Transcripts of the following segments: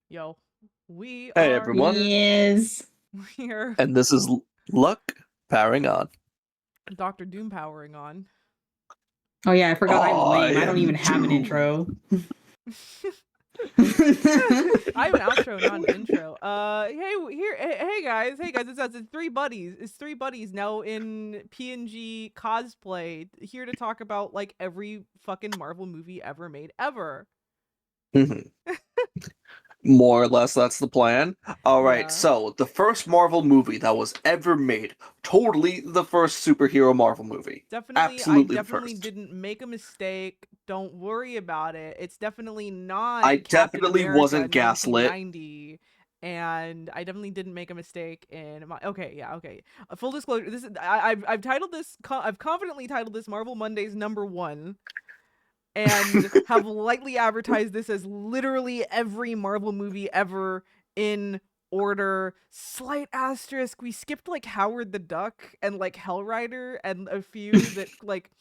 Yo, we Hey are everyone, Yes. here. and this is Luck powering on. Dr. Doom powering on. Oh yeah, I forgot I'm lame. I don't am even have an Doom. intro. I have an outro, not an intro. Hey guys, it's three buddies. It's three buddies now in PNG cosplay here to talk about like every fucking Marvel movie ever made ever. Mhm. More or less, that's the plan. Alright, Yeah. so the first Marvel movie that was ever made, totally the first superhero Marvel movie. I Absolutely the definitely first. didn't make a mistake. Don't worry about it. It's definitely not I Captain definitely America wasn't gaslit. 1990. And I definitely didn't make a mistake in my okay. Full disclosure, this is I've titled this I've confidently titled this Marvel Mondays #1 and have lightly advertised this as literally every Marvel movie ever in order. Slight asterisk, we skipped like Howard the Duck and like Hellrider and a few that like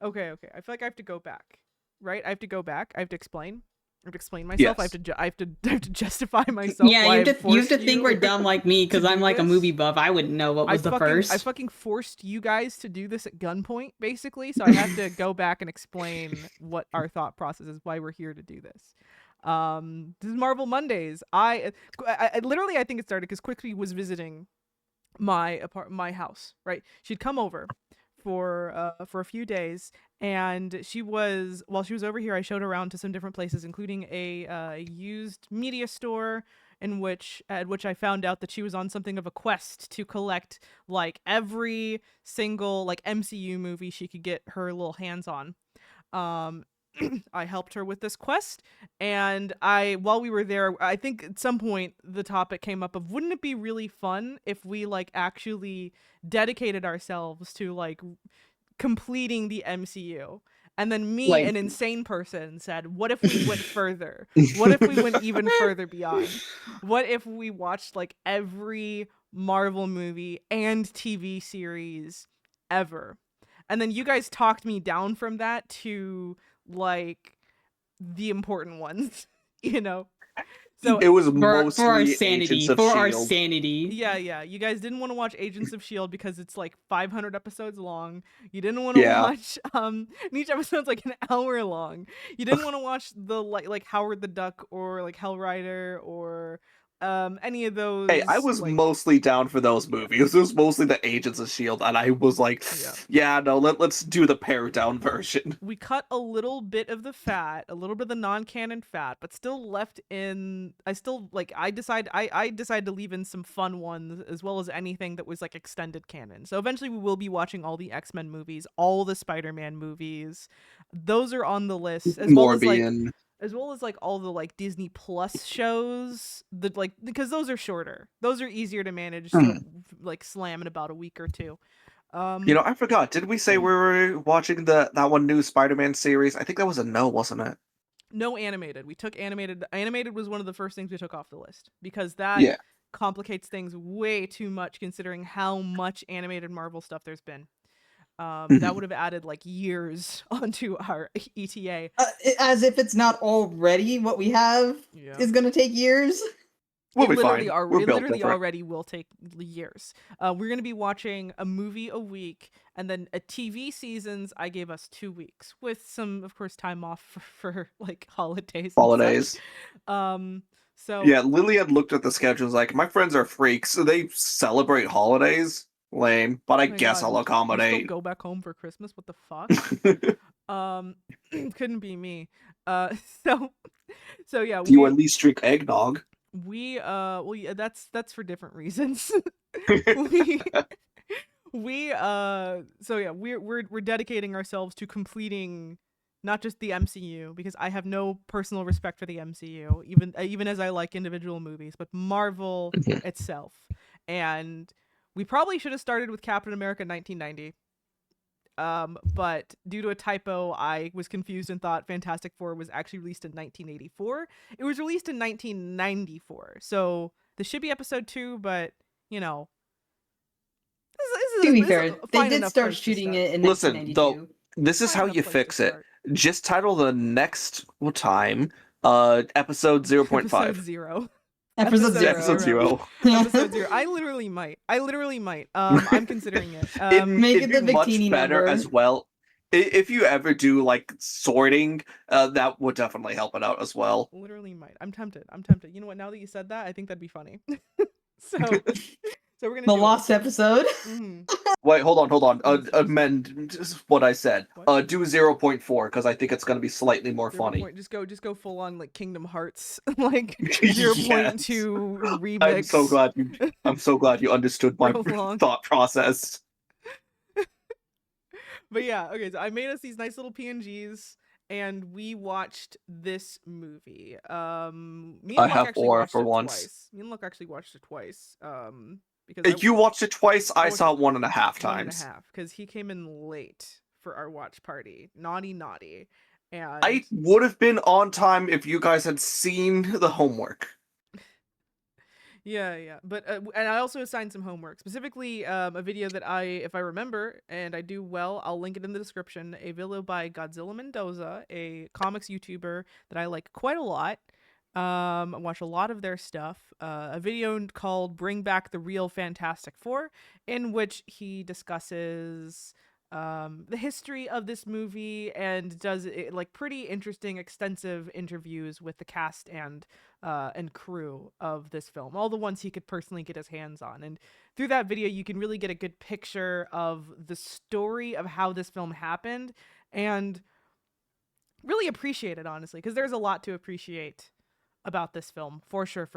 okay, I feel like I have to go back. Right? I have to go back. I have to explain. I have to explain myself. Yes. I have to justify myself Yeah, why you I've have to forced think we're dumb like me to because I'm do like a this. movie buff. I wouldn't know what was the I first. fucking forced you guys to do this at gunpoint, basically. So I have to go back and explain what our thought process is, why we're here to do this. This is Marvel Mondays. I literally I think it started because Quickly was visiting my house. Right, she'd come over for a few days, and while she was over here, I showed her around to some different places, including a used media store at which I found out that she was on something of a quest to collect like every single like MCU movie she could get her little hands on. Um I helped her with this quest, and while we were there, I think at some point the topic came up of wouldn't it be really fun if we like actually dedicated ourselves to like completing the MCU. And then me, Like- an insane person, said, what if we went further? What if we went even further beyond? What if we watched like every Marvel movie and TV series ever? And then you guys talked me down from that to like the important ones, you know? So It was for our mostly sanity. Agents of For our S.H.I.E.L.D. sanity. yeah. You guys didn't want to watch Agents of S.H.I.E.L.D. because it's like 500 episodes long. You didn't want to watch and each episode's like an hour long. You didn't want to watch the like Howard the Duck or like Hellrider or any of those. Hey, I was like, mostly down for those movies. It was mostly the Agents of S.H.I.E.L.D., and I was like, yeah no, let's do the pared down version. We cut a little bit of the fat, a little bit of the non-canon fat, but still left in. I decided to leave in some fun ones as well as anything that was like extended canon. So eventually we will be watching all the X-Men movies, all the Spider-Man movies. Those are on the list, as well as like all the like Disney Plus shows that like, because those are shorter. Those are easier to manage to like slam in about a week or two. I forgot. Did we say we were watching that one new Spider-Man series? I think that was a no, wasn't it? No animated. We took animated. Animated was one of the first things we took off the list because that complicates things way too much considering how much animated Marvel stuff there's been. That would have added like years onto our ETA. As if it's not already what we have is going to take years. We'll It be fine. literally already will take years. We're going to be watching a movie a week, and then a TV seasons I gave us 2 weeks with some, of course, time off for like holidays. So yeah, Lily had looked at the schedules like, my friends are freaks, so they celebrate holidays. Lame, but I guess God, I'll accommodate. You still go back home for Christmas? What the fuck? Couldn't be me. So yeah. You at least drink eggnog. Well, yeah, that's for different reasons. So yeah, we're dedicating ourselves to completing not just the MCU, because I have no personal respect for the MCU, even as I like individual movies, but Marvel itself. And we probably should have started with Captain America 1990. But due to a typo, I was confused and thought Fantastic Four was actually released in 1984. It was released in 1994. So this should be episode 2, but you know. To be fair, they did start shooting it in 1992. Listen, though, this is how you fix it. Just title the next time Episode 0.5. Episode 0. Episode Episode zero. Episode 0. Episode 0. I literally might. I'm considering it. Make it the It'd be much bikini better number. as well. If you ever do like sorting, that would definitely help it out as well. Literally might. I'm tempted. You know what? Now that you said that, I think that'd be funny. so we're gonna The do lost episode. Mhm. Wait, hold on. Yes. Amend just what I said. What? Do 0.4 because I think it's gonna be slightly more 0. funny. Just go full on like Kingdom Hearts, like Yes. 0.2 remix. I'm so glad you understood my Prolong. thought process. But yeah, okay, so I made us these nice little PNGs and we watched this movie. Me and I Luck have actually Aura watched for it once. twice. Me and Luck actually watched it twice. Because You watched it twice. I watched saw it it 1.5 times. because he came in late for our watch party. Naughty. And I would have been on time if you guys had seen the homework. Yeah. But and I also assigned some homework, specifically a video that if I remember and I do well, I'll link it in the description. A video by Godzilla Mendoza, a comics YouTuber that I like quite a lot. I watch a lot of their stuff. A video called "Bring Back the Real Fantastic Four," in which he discusses the history of this movie and does like pretty interesting, extensive interviews with the cast and crew of this film, all the ones he could personally get his hands on. And through that video, you can really get a good picture of the story of how this film happened and really appreciate it, honestly, because there's a lot to appreciate about this film, for sure.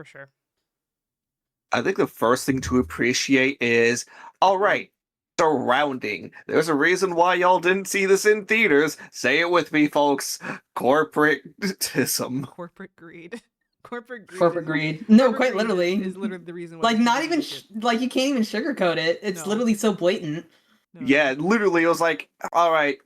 I think the first thing to appreciate is, all right, surrounding. There's a reason why y'all didn't see this in theaters. Say it with me, folks. Corporatism. Corporate greed. Corporate greed. No, corporate quite greed literally. is literally the reason why. Like, not even like you can't even sugarcoat it. It's No. literally so blatant. No. Yeah, literally, it was like, all right,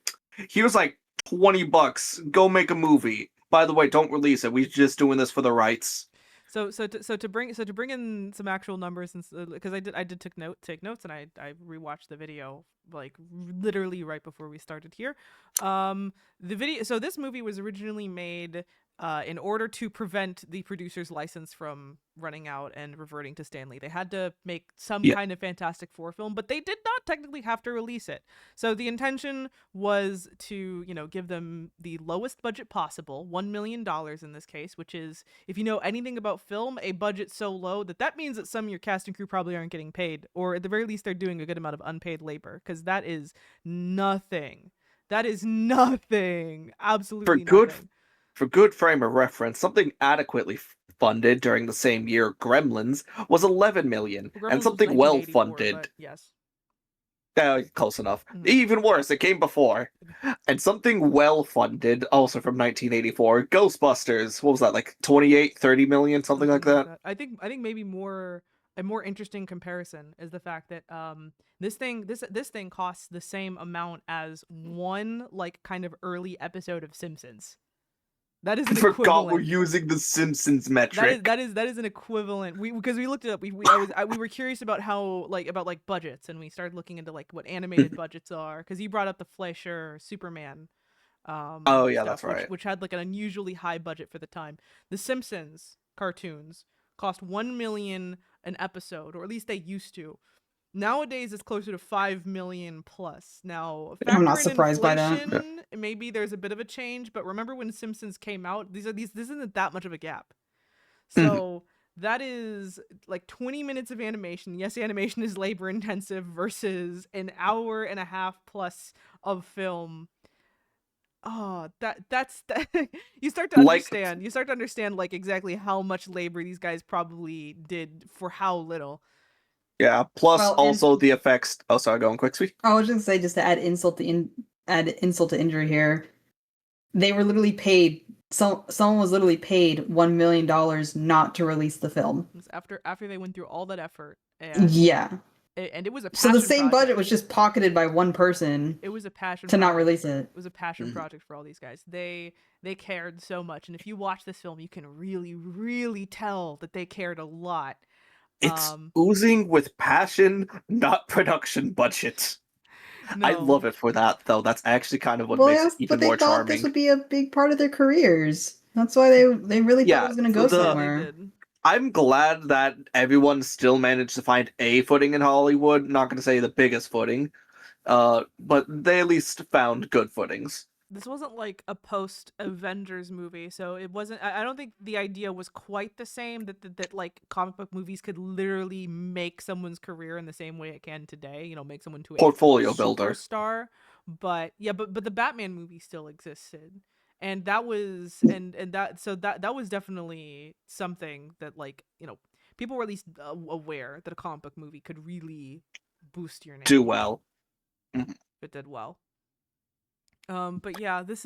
here's like $20. Go make a movie. By the way, don't release it. We're just doing this for the rights. So to bring in some actual numbers, and because I did take notes, and I rewatched the video like literally right before we started here. The video. So this movie was originally made in order to prevent the producer's license from running out and reverting to Stan Lee. They had to make some kind of Fantastic Four film, but they did not technically have to release it. So the intention was to, give them the lowest budget possible, $1 million in this case, which is, if you know anything about film, a budget so low that means that some of your cast and crew probably aren't getting paid, or at the very least they're doing a good amount of unpaid labor, because that is nothing. That is nothing. Absolutely nothing. For good frame of reference, something adequately funded during the same year, Gremlins, was $11 million, and something well funded. Yes. Close enough. Even worse, it came before. And something well funded, also from 1984, Ghostbusters. What was that, like 28, 30 million, something like that? I think maybe a more interesting comparison is the fact that this thing costs the same amount as one like kind of early episode of Simpsons. That is an equivalent. I forgot we're using the Simpsons metric. That is an equivalent. Because we looked it up. We were curious about how about budgets, and we started looking into like what animated budgets are. Because you brought up the Fleischer Superman. Oh yeah, stuff, that's right. Which had like an unusually high budget for the time. The Simpsons cartoons cost $1 million an episode, or at least they used to. Nowadays, it's closer to $5 million plus. Now, I'm not surprised by that. Maybe there's a bit of a change, but remember when Simpsons came out? This isn't that much of a gap. So that is like 20 minutes of animation. Yes, animation is labor intensive versus an hour and a half plus of film. Oh, that's you start to understand. You start to understand like exactly how much labor these guys probably did for how little. Yeah, plus also the effects. Oh, sorry, go on quick, sweet. I was just gonna say, just to add insult to injury here, they were literally paid. Someone was literally paid $1 million not to release the film. After they went through all that effort. And and it was a passion so the same project. budget was just pocketed by one person. It was a passion to not release it. It was a passion project for all these guys. They cared so much, and if you watch this film, you can really, really tell that they cared a lot. It's oozing with passion, not production budget. No. I love it for that, though. That's actually kind of what makes it even more charming. They thought this would be a big part of their careers. That's why they really thought Yeah, it was going to go the- They somewhere. did. I'm glad that everyone still managed to find a footing in Hollywood. Not going to say the biggest footing, but they at least found good footings. This wasn't like a post Avengers movie, so it wasn't. I don't think the idea was quite the same. That like comic book movies could literally make someone's career in the same way it can today. You know, make someone to a Portfolio builder. superstar. But yeah, but the Batman movie still existed, and that was and that so that was definitely something that, like, you know, people were at least aware that a comic book movie could really boost your name. Do well. It did well. But yeah, this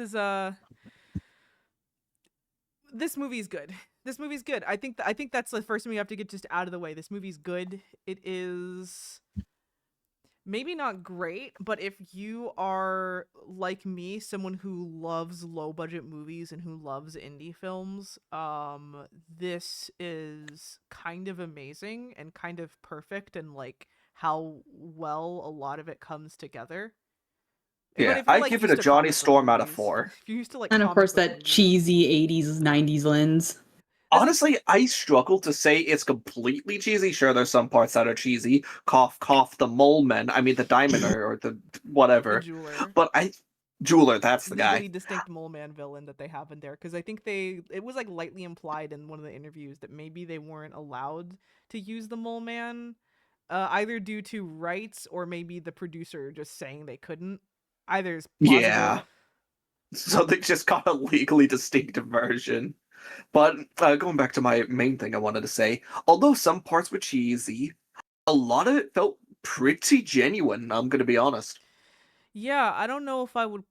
movie's good. This movie's good. I think that's the first thing we have to get just out of the way. This movie's good. It is maybe not great, but if you are like me, someone who loves low budget movies and who loves indie films, this is kind of amazing and kind of perfect, and like how well a lot of it comes together. But Yeah, if you're, I like, give it used a to Johnny comic book Storm out of movies, 4. if you're used to, like, And of comic course, book that movies, cheesy 80s, 90s lens. Honestly, I struggle to say it's completely cheesy. Sure, there's some parts that are cheesy. Cough, cough, the mole men. I mean, the diamonder or the the whatever. jeweler, But Jeweler, that's the legally guy. distinct mole man villain that they have in there, because I think it was like lightly implied in one of the interviews that maybe they weren't allowed to use the mole man, either due to rights or maybe the producer just saying they couldn't. Either is plausible. Yeah. So they just got a legally distinct version. But going back to my main thing I wanted to say, although some parts were cheesy, a lot of it felt pretty genuine, I'm going to be honest. Yeah, I don't know if I would.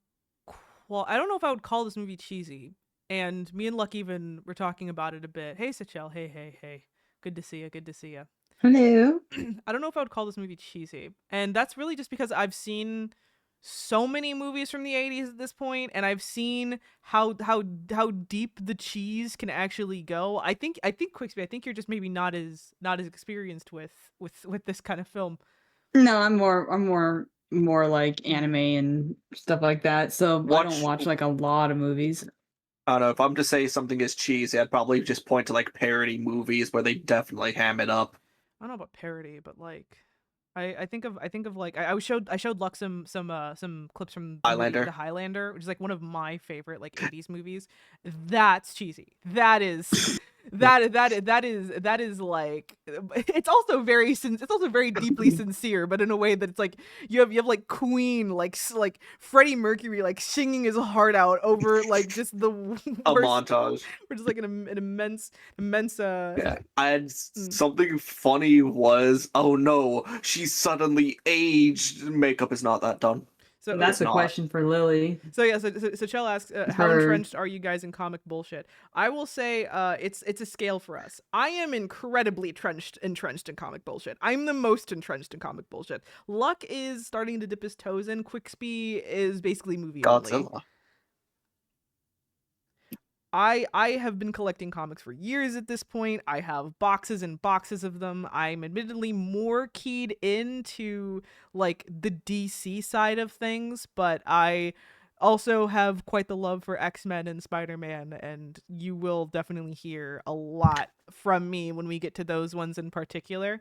I don't know if I would call this movie cheesy. And me and Luck even were talking about it a bit. Hey, Sachel. Hey. Good to see you. Good to see you. Hello. I don't know if I would call this movie cheesy. And that's really just because I've seen so many movies from the 80s at this point, and I've seen how deep the cheese can actually go. I think Quicksby, I think you're just maybe not as experienced with this kind of film. No, I'm more like anime and stuff like that. So I don't watch like a lot of movies. I don't know, if I'm to say something is cheesy, I'd probably just point to like parody movies where they definitely ham it up. I don't know about parody, but like I think of like I showed Luck some clips from the movie Highlander. The Highlander, which is like one of my favorite like 80s movies. That's cheesy. That is that is like, it's also very deeply sincere, but in a way that it's like you have like Queen, like Freddie Mercury like singing his heart out over like just the A worst, montage. which is like an immense Yeah. And something funny was, oh no, she's suddenly aged. Makeup is not that done. So That's a not. question for Lily. So yeah, so Chell asks, how Her- entrenched are you guys in comic bullshit? I will say, it's a scale for us. I am incredibly entrenched in comic bullshit. I'm the most entrenched in comic bullshit. Luck is starting to dip his toes in. Quicksby is basically movie only. Godzilla. I have been collecting comics for years at this point. I have boxes and boxes of them. I'm admittedly more keyed into like the DC side of things, but I also have quite the love for X-Men and Spider-Man, and you will definitely hear a lot from me when we get to those ones in particular.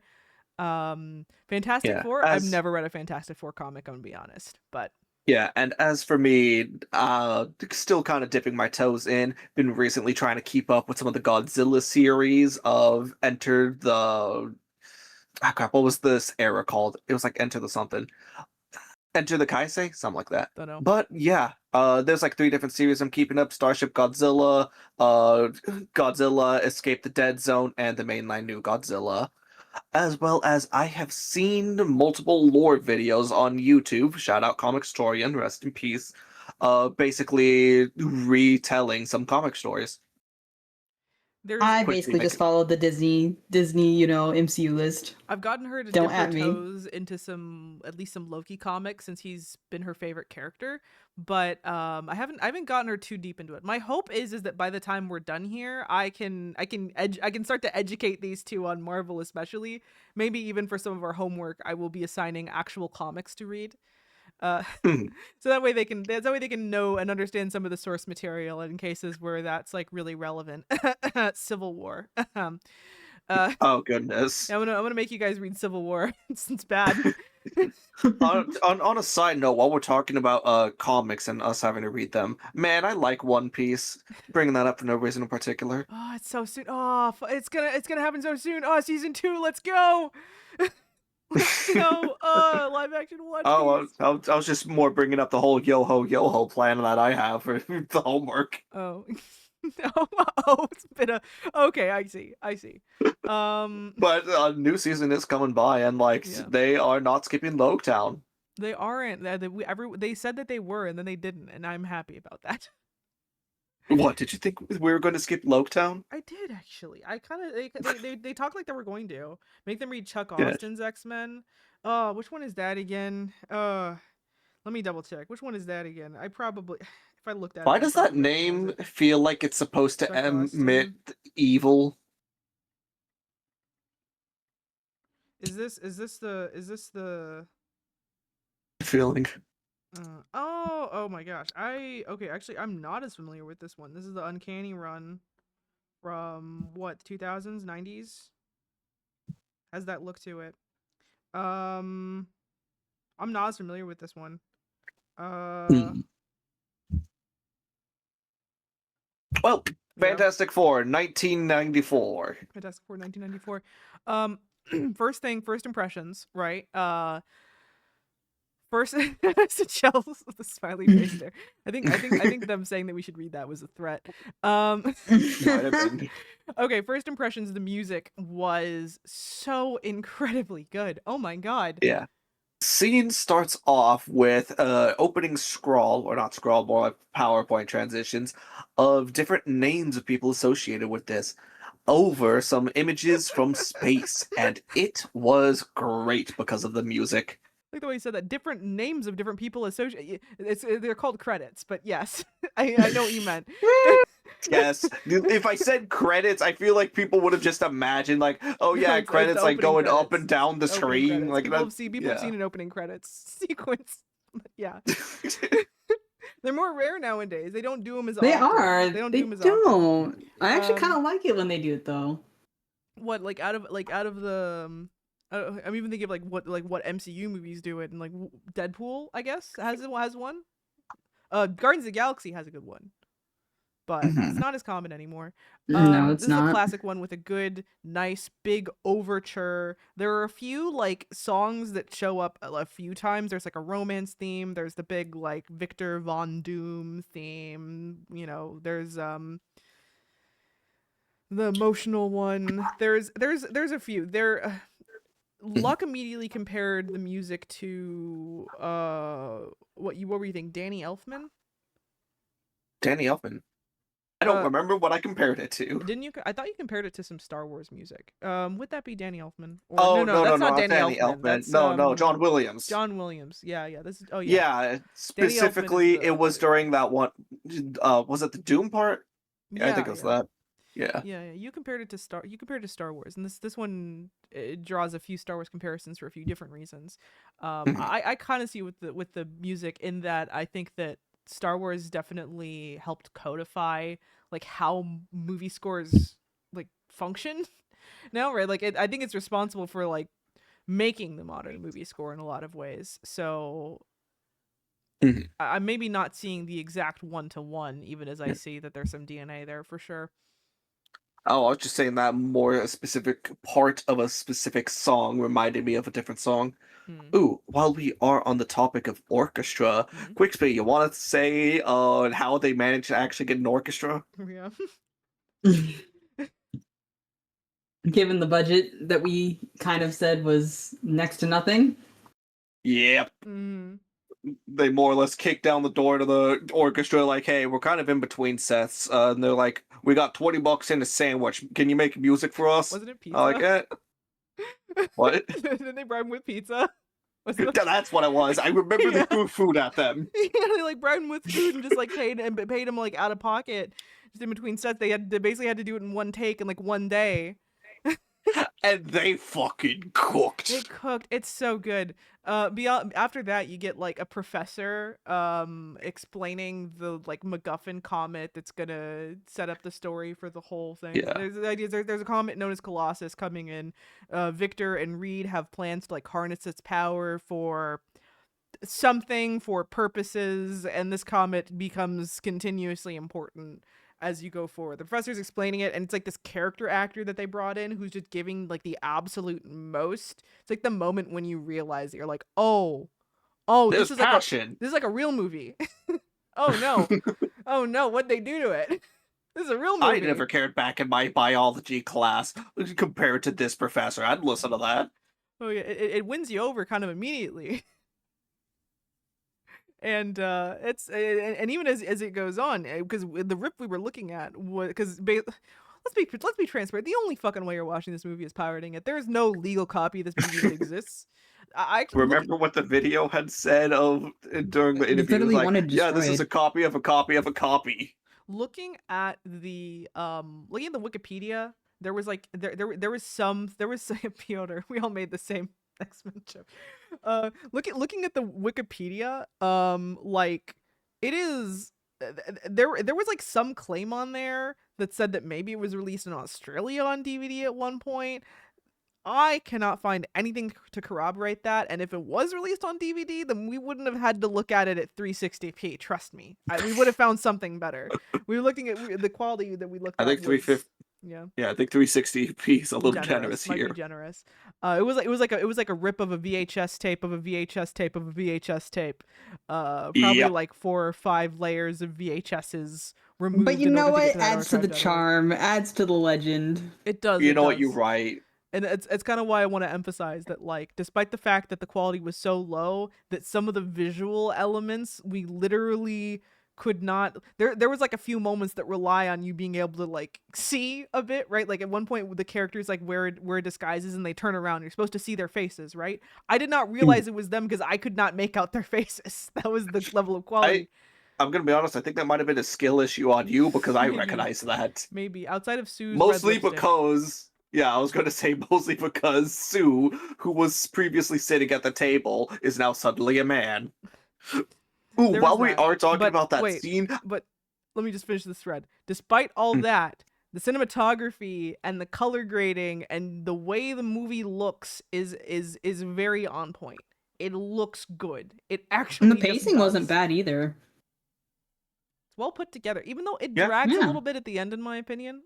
Fantastic Four, I've never read a Fantastic Four comic, I'm gonna be honest, but yeah, and as for me, still kind of dipping my toes in. Been recently trying to keep up with some of the Godzilla series of Enter the... Ah, crap, what was this era called? It was like Enter the something. Enter the Kaisei? Something like that. don't know. But yeah, there's like 3 different series I'm keeping up. Starship Godzilla, Godzilla Escape the Dead Zone, and the mainline New Godzilla. As well as I have seen multiple lore videos on YouTube. Shout out Comicstorian, rest in peace. Basically retelling some comic stories. I basically just followed the Disney, MCU list. I've gotten her to Don't dip her at me. toes into at least some Loki comics, since he's been her favorite character. But I haven't gotten her too deep into it. My hope is that by the time we're done here, I can start to educate these two on Marvel, especially. Maybe even for some of our homework, I will be assigning actual comics to read. Hmm. So that way they can know and understand some of the source material in cases where that's like really relevant. Civil War. Oh goodness. I'm gonna make you guys read Civil War. It's bad. On a side note, while we're talking about comics and us having to read them, man, I like One Piece. Bringing that up for no reason in particular. Oh, it's so soon. Oh, it's gonna happen so soon. Oh, season 2. Let's go. Let's go. Oh, live action One Oh, Piece. I was just more bringing up the whole yo-ho plan that I have for the homework. Oh. Oh, it's been a okay. I see. But a new season is coming by, and like Yeah. they are not skipping Loketown. They aren't. They said that they were, and then they didn't, and I'm happy about that. What did you think we were going to skip Loketown? I did actually. I kind of they talk like they were going to make them read Chuck Yeah. Austin's X-Men. Which one is that again? Let me double check. Which one is that again? I probably if I looked at Why it, I does that probably name recognize it. feel like it's supposed to Chuck emit Austin. evil? Is this the Feeling. oh my gosh. Okay, actually I'm not as familiar with this one. This is the Uncanny Run from what, 2000s, 90s? Has that look to it. I'm not as familiar with this one. Well, Yeah. Fantastic Four, 1994. Fantastic Four, 1994. First impressions, right? First, Chels with the smiley face there. I think them saying that we should read that was a threat. Might have been. Okay, first impressions. The music was so incredibly good. Oh my god. Yeah. Scene starts off with opening scroll, or not scroll, more like PowerPoint transitions of different names of people associated with this over some images from space, and it was great because of the music. I like the way you said that. Different names of different people associated. They're called credits, but yes, I know what you meant. Yes, if I said credits, I feel like people would have just imagined like, oh No, yeah, it's the credits like opening going up credits. and down the Opening screen, credits. like People that. have seen an opening credits sequence. But yeah, they're more rare nowadays. They don't do them as They often. are. They don't They do them as often. don't. I actually kind Um, of like it when they do it though. What, like out of the I'm even thinking of what MCU movies do it, and like Deadpool, I guess has one. Guardians of the Galaxy has a good one, but it's not as common anymore. No, it's This is a not. classic one with a good, nice, big overture. There are a few like songs that show up a few times. There's like a romance theme. There's the big like Victor Von Doom theme. You know, there's the emotional one. There's a few. Luck immediately compared the music to what were you thinking? Danny Elfman? Danny Elfman. I don't Uh, remember what I compared it to. Didn't you? I thought you compared it to some Star Wars music. Would that be Danny Elfman? Or, Oh no, that's not Danny Danny Elfman. That's No, John Williams. John Williams. Yeah. This is yeah. Yeah, specifically, it was during that one. Was it the Doom part? Yeah, I think it was that. Yeah. Yeah, you compared it to Star Wars, and this one, it draws a few Star Wars comparisons for a few different reasons. I kind of see with the music in that I think that Star Wars definitely helped codify like how movie scores like function now, right? Like I think it's responsible for like making the modern movie score in a lot of ways. So I'm maybe not seeing the exact 1-to-1, even as I see that there's some DNA there for sure. Oh, I was just saying that more a specific part of a specific song reminded me of a different song. Ooh, while we are on the topic of orchestra, Quicksby, you want to say how they managed to actually get an orchestra? Yeah. Given the budget that we kind of said was next to nothing. Yep. They more or less kicked down the door to the orchestra like, hey, we're kind of in between sets. And they're like, we got $20 in a sandwich. Can you make music for us? Wasn't it pizza? I like it. What? Didn't they bribe him with pizza? That's what it was. I remember they threw food at them. Yeah, they like bribed him with food and just like paid him like out of pocket. Just in between sets, they basically had to do it in one take in like one day. And they fucking cooked. It cooked. It's so good. Beyond after that, you get like a professor explaining the like MacGuffin comet that's gonna set up the story for the whole thing. Yeah. There's the idea. There's a comet known as Colossus coming in. Victor and Reed have plans to like harness its power for something, for purposes, and this comet becomes continuously important as you go forward. The professor's explaining it, and it's like this character actor that they brought in who's just giving like the absolute most. It's like the moment when you realize that you're like, oh, There's this is like passion. this is like a real movie. Oh no, oh no, what'd they do to it? This is a real movie. I never cared back in my biology class compared to this professor. I'd listen to that. Oh yeah, it wins you over kind of immediately. And it's and even as it goes on, because the rip we were looking at was because let's be transparent. The only fucking way you're watching this movie is pirating it. There is no legal copy of this movie that exists. I actually Remember what the video had said of during the They interview? It was literally like, wanted yeah, this is a destroyed. copy of a copy of a copy. looking at the Wikipedia. There was like there was Piotr. We all made the same X-Men joke. Looking at the Wikipedia, like it is there was like some claim on there that said that maybe it was released in Australia on DVD at one point. I cannot find anything to corroborate that, and if it was released on DVD, then we wouldn't have had to look at it at 360p. Trust me, we would have found something better. We were looking at the quality that we looked at. I think 350. Yeah. Yeah, I think 360p is a little generous Might here. be generous. It was like a rip of a VHS tape of a VHS tape of a VHS tape. Probably Yep. like 4 or 5 layers of VHSs removed. But you in know order to get what? to that Adds to the archived edit. charm. Adds to the legend. It does. You it know what? You're does. right. And it's kind of why I want to emphasize that, like, despite the fact that the quality was so low, that some of the visual elements we literally could not. There was like a few moments that rely on you being able to like see a bit, right? Like at one point the characters like wear disguises and they turn around. You're supposed to see their faces, right? I did not realize it was them because I could not make out their faces. That was the level of quality. I'm gonna be honest. I think that might have been a skill issue on you because I Maybe. recognize that. Maybe outside of Sue's Mostly red lipstick. because, yeah, I was going to say mostly because Sue, who was previously sitting at the table, is now suddenly a man. Ooh, There while was we that. are talking But about that wait. scene, But let me just finish this thread. Despite all that, the cinematography and the color grading and the way the movie looks is very on point. It looks good. It actually And the just pacing wasn't does. bad either. It's well put together, even though it Yeah. drags a Yeah. little bit at the end, in my opinion.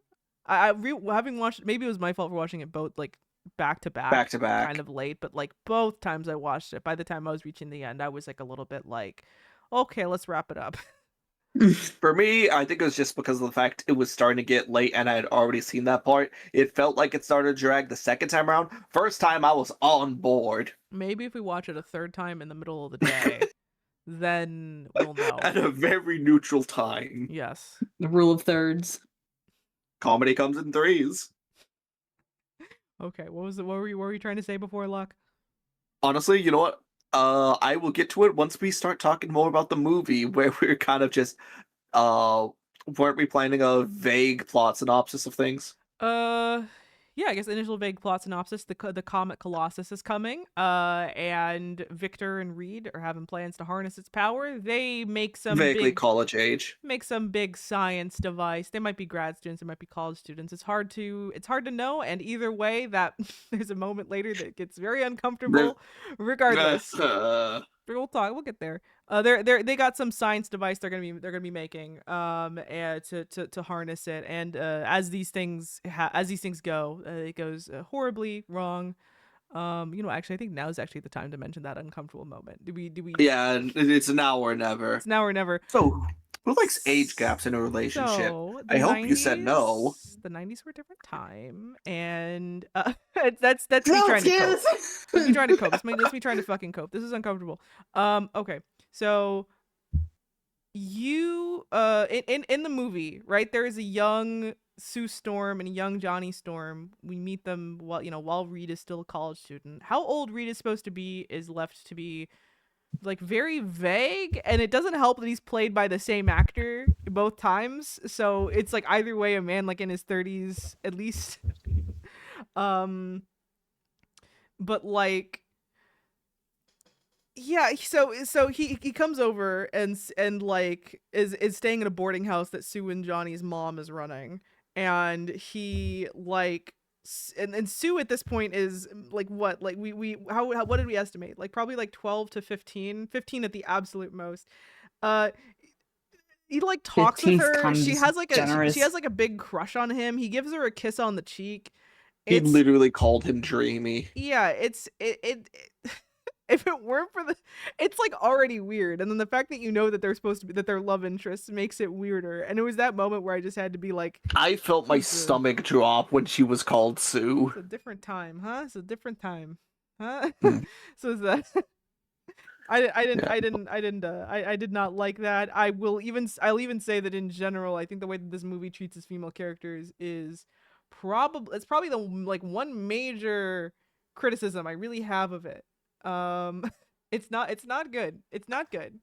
Having watched, maybe it was my fault for watching it both like back to back to back. kind of late, but like both times I watched it, by the time I was reaching the end, I was like a little bit like, okay, let's wrap it up. For me, I think it was just because of the fact it was starting to get late and I had already seen that part. It felt like it started to drag the second time around. First time, I was on board. Maybe if we watch it a third time in the middle of the day, then we'll know. At a very neutral time. Yes. The rule of thirds. Comedy comes in threes. Okay. What were you trying to say before, Luck? Honestly, you know what? I will get to it once we start talking more about the movie, where we're kind of just, weren't we planning a vague plot synopsis of things? Yeah, I guess initial vague plot synopsis: the comet Colossus is coming, and Victor and Reed are having plans to harness its power. They make some Vaguely big college age. science device. They might be grad students, they might be college students. It's hard to know, and either way, that there's a moment later that gets very uncomfortable. Regardless, we'll get there. They got some science device they're gonna be making and to harness it, and as these things go, it goes horribly wrong. Actually I think now is actually the time to mention that uncomfortable moment. Do we Yeah, and it's now or never. It's now or never. So, who likes age gaps in a relationship? So, I hope you said no. The 90s were a different time, and that's me trying to cope. That's me trying to cope. That's me trying to fucking cope. This is uncomfortable. Okay. So you in the movie, right, there is a young Sue Storm and a young Johnny Storm. We meet them while Reed is still a college student. How old Reed is supposed to be is left to be like very vague, and it doesn't help that he's played by the same actor both times, so it's like either way a man like in his 30s at least. But like, yeah, so he comes over and like is staying in a boarding house that Sue and Johnny's mom is running, and he like and Sue at this point is like what, like we how what did we estimate, like probably like 12 to 15 at the absolute most. uh he like talks with 15's her. kind She of has like she generous. has like a big crush on him. He gives her a kiss on the cheek. He It's literally called him dreamy. yeah, if it weren't for the, it's like already weird, and then the fact that you know that they're supposed to be, that they're love interests, makes it weirder. And it was that moment where I just had to be like, I felt my "Ugh." stomach drop when she was called Sue. It's a different time, huh? It's a different time, huh? Hmm. So is that I did not like that. I'll even say that in general, I think the way that this movie treats its female characters is probably the like one major criticism I really have of it. It's not good. It's not good.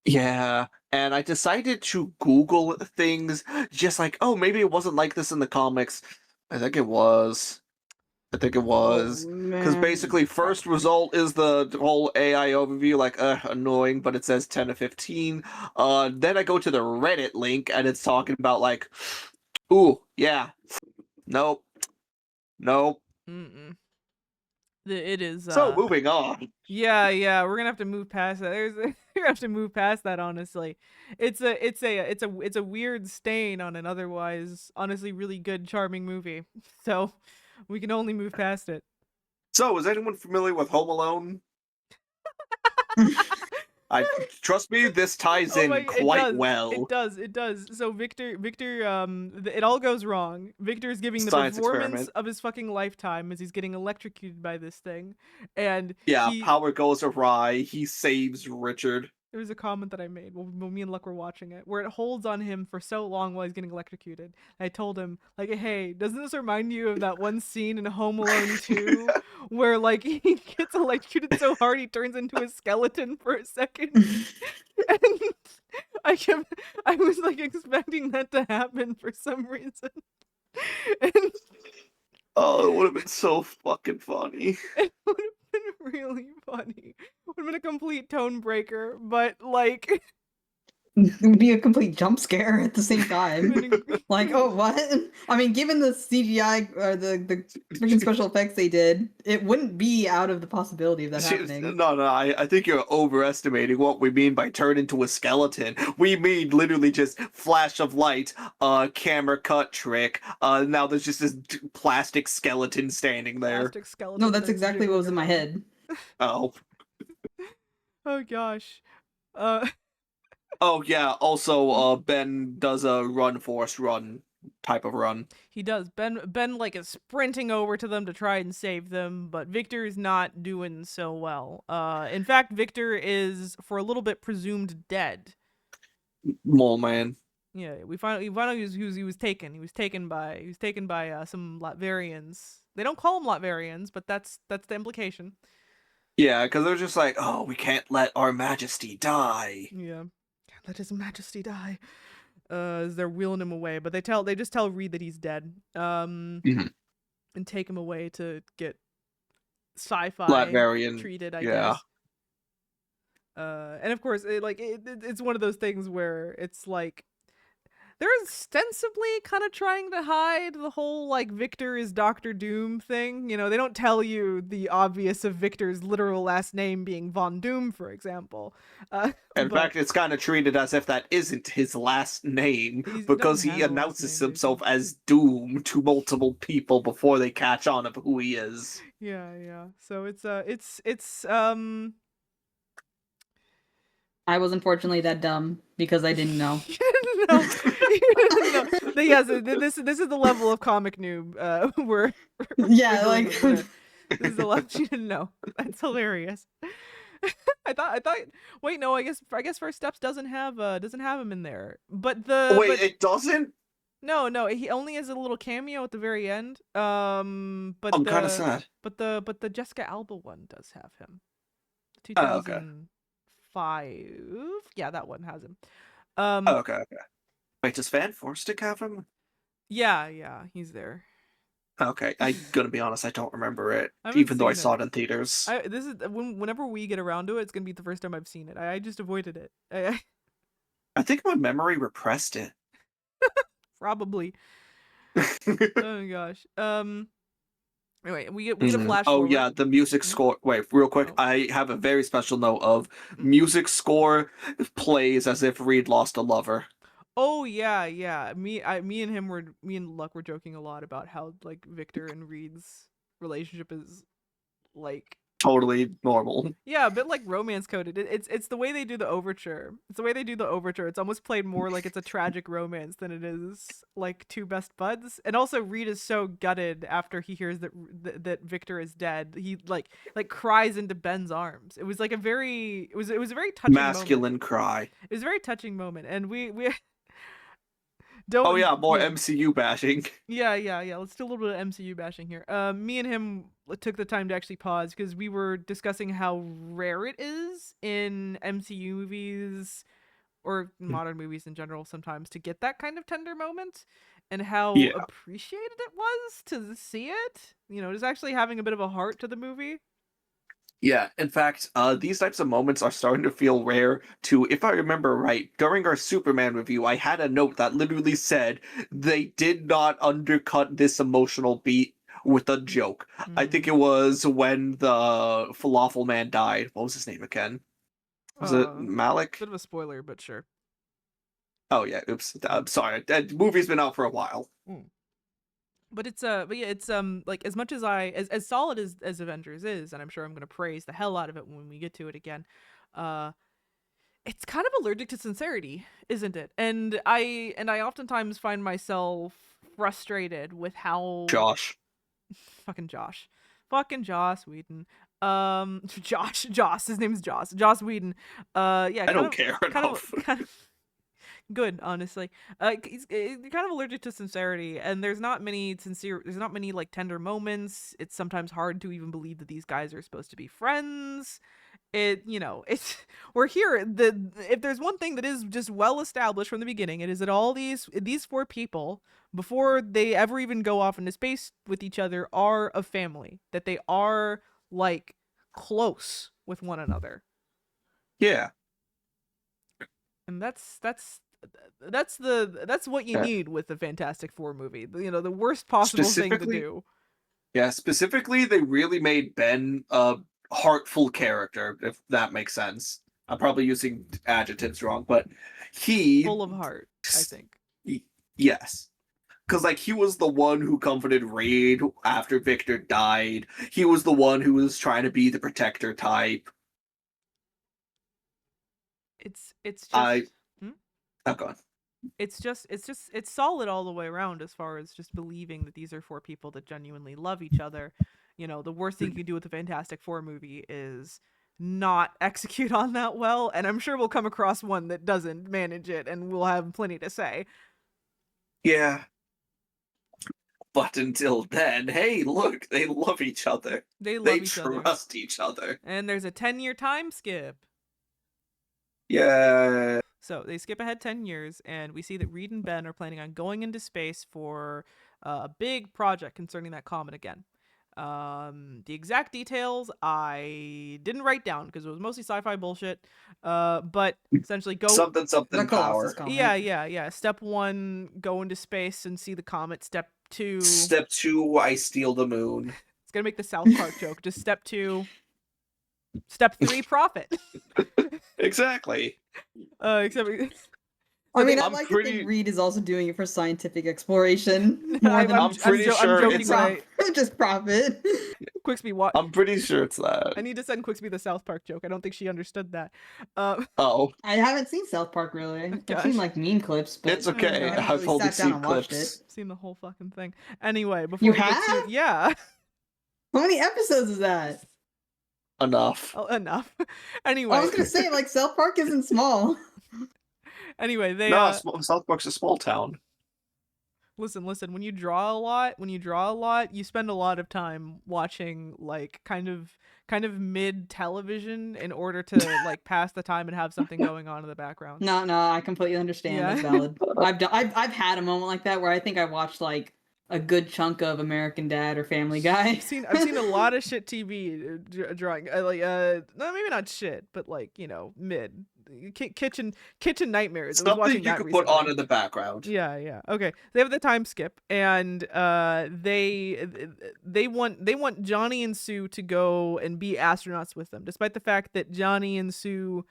Yeah, and I decided to Google things, just like, oh, maybe it wasn't like this in the comics. I think it was. I think it was. Because basically, first result is the whole AI overview, like, annoying, but it says 10 to 15. Then I go to the Reddit link, and it's talking about, like, ooh, yeah, nope, nope. Mm-mm. It is So, moving on. yeah, we're gonna have to move past that. We're gonna have to move past that, honestly. It's a weird stain on an otherwise honestly really good, charming movie. So we can only move past it. So, is anyone familiar with Home Alone? Trust me, this ties in it quite does. well. It does. So Victor, it all goes wrong. Victor is giving the Science performance experiment. of his fucking lifetime as he's getting electrocuted by this thing, and Yeah, he. power goes awry. He saves Richard. There was a comment that I made when me and Luck were watching it, where it holds on him for so long while he's getting electrocuted. I told him, like, hey, doesn't this remind you of that one scene in Home Alone 2 where, like, he gets electrocuted so hard he turns into a skeleton for a second? And I was, like, expecting that to happen for some reason. And Oh, it would have been so fucking funny. it would have been really funny. Would have been a complete tone breaker, but, like... It would be a complete jump scare at the same time. been Like, oh, what? I mean, given the CGI or the freaking special effects they did, it wouldn't be out of the possibility of that happening. No, I think you're overestimating what we mean by turn into a skeleton. We mean literally just flash of light, camera cut trick. Now there's just this plastic skeleton standing there. Plastic skeleton. No, that's exactly what was in my head. Oh. Oh gosh. Oh yeah. Also, Ben does a run force run type of run. He does. Ben like is sprinting over to them to try and save them, but Victor is not doing so well. In fact, Victor is for a little bit presumed dead. Mole man. Yeah, we find out he was taken. He was taken by some Latvarians. They don't call them Latvarians, but that's the implication. Yeah, because they're just like, oh, we can't let our Majesty die. Yeah, can't let His Majesty die. As they're wheeling him away, but they just tell Reed that he's dead. And take him away to get sci-fi Latvarian treated, I yeah. guess. And of course, it's one of those things where it's like they're ostensibly kind of trying to hide the whole like Victor is Doctor Doom thing. You know, they don't tell you the obvious of Victor's literal last name being Von Doom, for example. In fact, it's kind of treated as if that isn't his last name, because he announces himself as Doom to multiple people before they catch on of who he is. Yeah. So it's I was unfortunately that dumb because I didn't know. No. Yes, this is the level of comic noob we're yeah, like this is the level she didn't know. That's hilarious. I thought wait, no, I guess First Steps doesn't have him in there. But it doesn't? No, he only has a little cameo at the very end. But I'm kind of sad. But the Jessica Alba one does have him. 2005. Yeah, that one has him. Okay. Wait, does Van Forstic have him? Yeah, he's there. Okay, I'm gonna be honest, I don't remember it, I haven't even though I seen saw it. it in theaters. This is whenever we get around to it, it's gonna be the first time I've seen it. I just avoided it. I think my memory repressed it. Probably. Oh my gosh. Anyway, we get a flash Oh forward. yeah, the music Mhm. score. Wait, real quick, Oh. I have a very special note of Mhm. music score plays as if Reed lost a lover. Oh yeah. Me and Luck were joking a lot about how like Victor and Reed's relationship is like Totally normal. yeah, a bit like romance coded. It's the way they do the overture. It's the way they do the overture. It's almost played more like it's a tragic romance than it is like two best buds. And also Reed is so gutted after he hears that Victor is dead. He like cries into Ben's arms. It was like it was a very touching Masculine moment. cry. It was a very touching moment, and we Oh don't yeah, more MCU bashing. Yeah. Let's do a little bit of MCU bashing here. Me and him took the time to actually pause because we were discussing how rare it is in MCU movies or modern movies in general sometimes to get that kind of tender moment, and how Yeah. appreciated it was to see it. Just actually having a bit of a heart to the movie. Yeah, in fact, these types of moments are starting to feel rare too. If I remember right, during our Superman review, I had a note that literally said they did not undercut this emotional beat with a joke. I think it was when the Falafel Man died. What was his name again? Was it Malik? Bit of a spoiler, but sure. Oh yeah, oops. I'm sorry. That movie's been out for a while. But it's like as much as as solid as Avengers is, and I'm sure I'm gonna praise the hell out of it when we get to it again, it's kind of allergic to sincerity, isn't it? And I oftentimes find myself frustrated with how Josh. fucking Josh Whedon. Joss. His name's Joss Whedon. Yeah, I don't care enough. Kind of good, honestly. He's kind of allergic to sincerity, and there's not many like tender moments. It's sometimes hard to even believe that these guys are supposed to be friends. It's we're here. If there's one thing that is just well established from the beginning, it is that all these four people, before they ever even go off into space with each other, are a family. That they are like close with one another. Yeah. And that's what you need with the Fantastic Four movie. The worst possible thing to do. Yeah, specifically, they really made Ben a heartful character, if that makes sense. I'm probably using adjectives wrong, but he full of heart, I think. Yes. Because like he was the one who comforted Reed after Victor died. He was the one who was trying to be the protector type. It's just Oh god. It's solid all the way around as far as just believing that these are four people that genuinely love each other. The worst thing you can do with the Fantastic Four movie is not execute on that well, and I'm sure we'll come across one that doesn't manage it, and we'll have plenty to say. Yeah. But until then, hey, look, they love each other. They trust each other. And there's a 10-year time skip. Yeah. So they skip ahead 10 years, and we see that Reed and Ben are planning on going into space for a big project concerning that comet again. The exact details I didn't write down because it was mostly sci-fi bullshit. But essentially go something power. Yeah. Step 1, go into space and see the comet. Step 2, I steal the moon. It's gonna make the South Park joke. Just step 2. Step 3, profit. Exactly. Except I mean, I like to think Reed is also doing it for scientific exploration. More than I'm pretty sure it's just profit. Quixby, what? I'm pretty sure it's that. I need to send Quixby the South Park joke. I don't think she understood that. Oh. I haven't seen South Park really. I've seen like meme clips, but it's okay. I haven't I've really only sat down seen and clips. watched it. Seen the whole fucking thing. Anyway, before you we get have? yeah. How many episodes is that? Enough. Oh, enough. Anyway, I was gonna say like South Park isn't small. Anyway, they South Park's a small town. Listen. When you draw a lot, you spend a lot of time watching like kind of mid television in order to like pass the time and have something going on in the background. No, I completely understand. That's Yeah. valid. I've had a moment like that where I think I watched like a good chunk of American Dad or Family Guy. I've seen a lot of shit TV drawing. No, maybe not shit, but like mid kitchen nightmares. I was Something watching you that could put on recently. in the background. Yeah. Okay. They have the time skip, and they want Johnny and Sue to go and be astronauts with them, despite the fact that Johnny and Sue,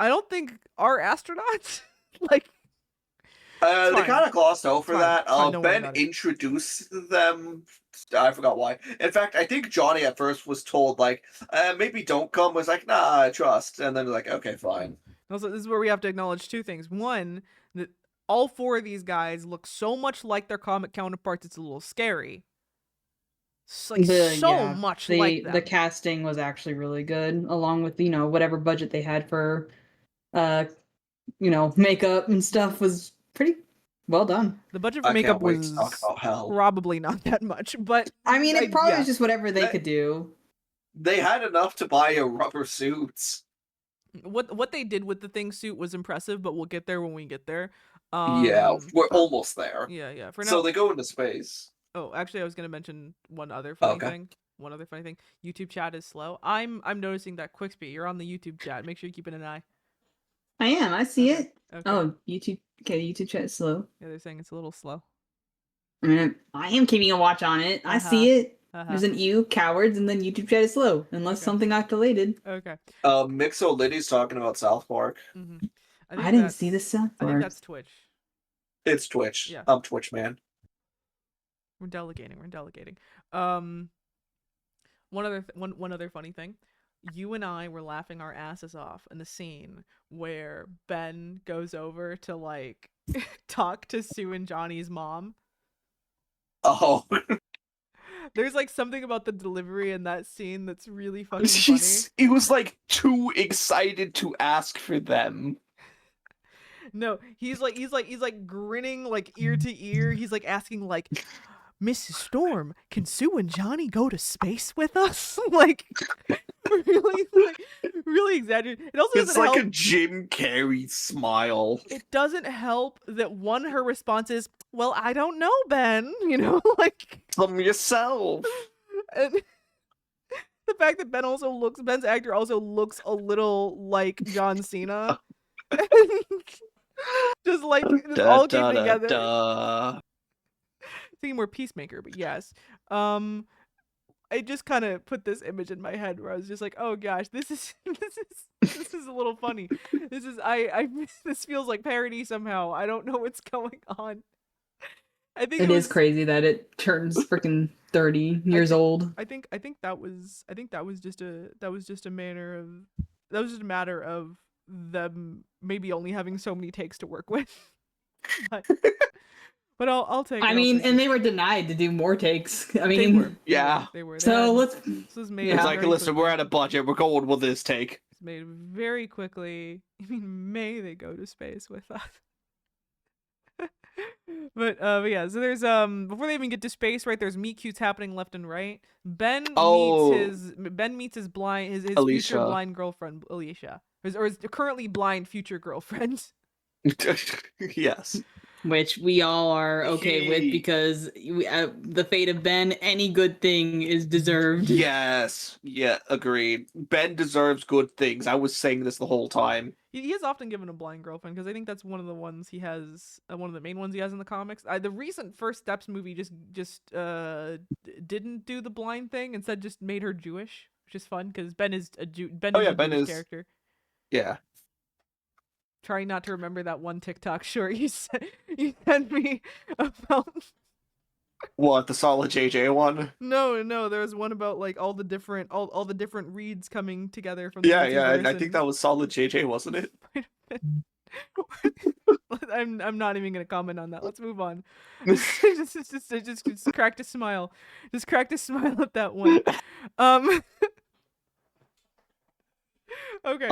I don't think are astronauts. Like, They fine. kind of glossed over Fine. that. Fine, don't worry Ben about it. introduced them. I forgot why. In fact, I think Johnny at first was told like, maybe don't come. Was like, nah, I trust. And then they're like, okay, fine. Also, this is where we have to acknowledge two things. One, that all four of these guys look so much like their comic counterparts, it's a little scary. It's like much like them. The casting was actually really good, along with whatever budget they had for makeup and stuff was pretty well done. The budget for I makeup can't wait was to talk about hell. probably not that much, but I mean, it probably yeah. was just whatever they could do. They had enough to buy a rubber suits. What they did with the thing suit was impressive, but we'll get there when we get there. Yeah, we're almost there. Yeah. For now, So they go into space. Oh, actually, I was gonna mention one other funny Okay. thing. One other funny thing. YouTube chat is slow. I'm noticing that Quixby, you're on the YouTube chat. Make sure you keep an eye. I am. I see Okay. it. Okay. Oh, YouTube. Okay, YouTube chat is slow. Yeah, they're saying it's a little slow. I mean, I am keeping a watch on it. I see it. There's an "you cowards," and then YouTube chat is slow, unless Okay. something got deleted. Okay. Mixo Liddy's talking about South Park. Mm-hmm. I didn't see this South I think Park. that's Twitch. It's Twitch. Yeah. I'm Twitch man. We're delegating. One other funny thing. You and I were laughing our asses off in the scene where Ben goes over to like talk to Sue and Johnny's mom. Oh. There's like something about the delivery in that scene that's really fucking funny. He was like too excited to ask for them. No, he's like grinning like ear to ear. He's like asking like, Mrs. Storm, can Sue and Johnny go to space with us? Like really exaggerated. It also It's doesn't like help. a Jim Carrey smile. It doesn't help that her response is, well, I don't know, Ben. Like From yourself. and the fact that Ben's actor also looks a little like John Cena. Just like this all came together. Thinking more Peacemaker, but yes. I just kind of put this image in my head where I was just like, oh gosh, this is a little funny. This feels like parody somehow. I don't know what's going on. I think it is crazy that it turns freaking 30 years old. I think that was just a matter of them maybe only having so many takes to work with. But I'll take it. I mean, and they were denied to do more takes. I They mean, were. Yeah. They were. so This was made. It's like, very listen, quickly. we're at a budget. We're going with this take. It's made very quickly. I mean, may they go to space with us? But yeah, so there's before they even get to space, right? There's meet cutes happening left and right. Ben meets his future Alicia. blind girlfriend Alicia, or his currently blind future girlfriend. Yes. which we all are okay with because the fate of Ben, any good thing is deserved. Yes. Yeah, agreed. Ben deserves good things. I was saying this the whole time. He has often given a blind girlfriend because I think that's one of the ones he has, one of the main ones he has in the comics. The recent First Steps movie just didn't do the blind thing. Instead, just made her Jewish, which is fun because Ben is a Jew. Ben is a Jewish character. Yeah. Trying not to remember that one TikTok short you sent me about. What, the solid JJ one? No, there was one about like all the different reads coming together from the Yeah, multiverse I think that was solid JJ, wasn't it? I'm not even gonna comment on that. Let's move on. just cracked a smile. Just cracked a smile at that one. Okay.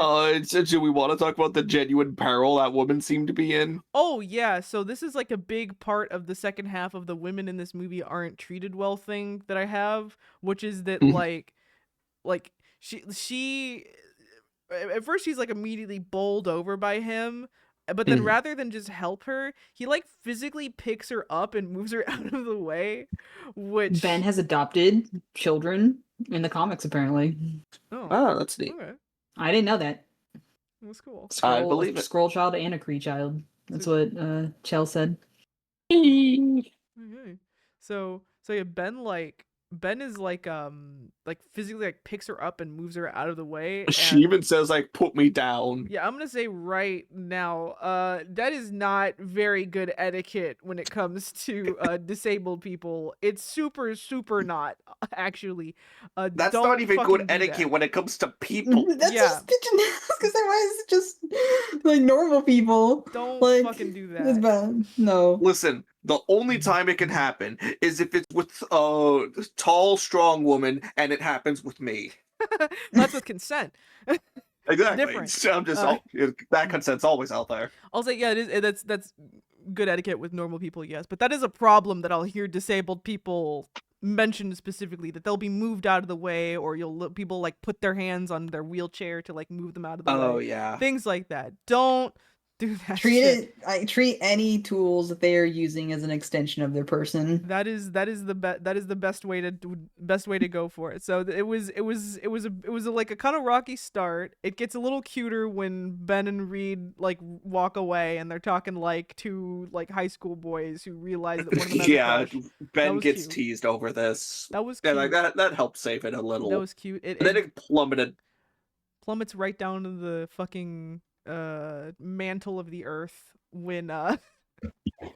Do we want to talk about the genuine peril that woman seemed to be in? Oh yeah, so this is like a big part of the second half of the women in this movie aren't treated well thing that I have, which is that Mhm. like she at first she's like immediately bowled over by him, but then Mhm. rather than just help her, he like physically picks her up and moves her out of the way, Ben which has adopted children in the comics, apparently. oh, Oh, that's neat. okay. I didn't know that. That's cool. I Scroll, believe a it. scroll child and a Kree child. That's So- what Chell said. Okay. So yeah, Ben is like physically like picks her up and moves her out of the way, She and even says like, "Put me down." yeah, I'm gonna say right now, that is not very good etiquette when it comes to disabled people. It's super not actually. That's not Don't even fucking good do etiquette that. when it comes to people. That's Yeah. just because otherwise it's just like normal people. Don't Like fucking do it's that. bad. No. Listen, the only time it can happen is if it's with a tall, strong woman, and it happens with me. That's with consent. Exactly. different. So I'm just Uh, that consent's always out there. I'll say yeah, it is. That's good etiquette with normal people, yes, but that is a problem that I'll hear disabled people mention specifically, that they'll be moved out of the way, or people like put their hands on their wheelchair to like move them out of the Oh way, yeah. things like that. Don't do that Treat shit. it. I treat any tools that they are using as an extension of their person. That is the best way to go for it. So it was like a kind of rocky start. It gets a little cuter when Ben and Reed like walk away and they're talking like two like high school boys who realize that one of them has a Yeah, crush. Ben was gets cute. teased over this. That was Yeah, cute. like that helped save it a That little. was cute. But then it plummeted. Plummets right down to the fucking mantle of the earth when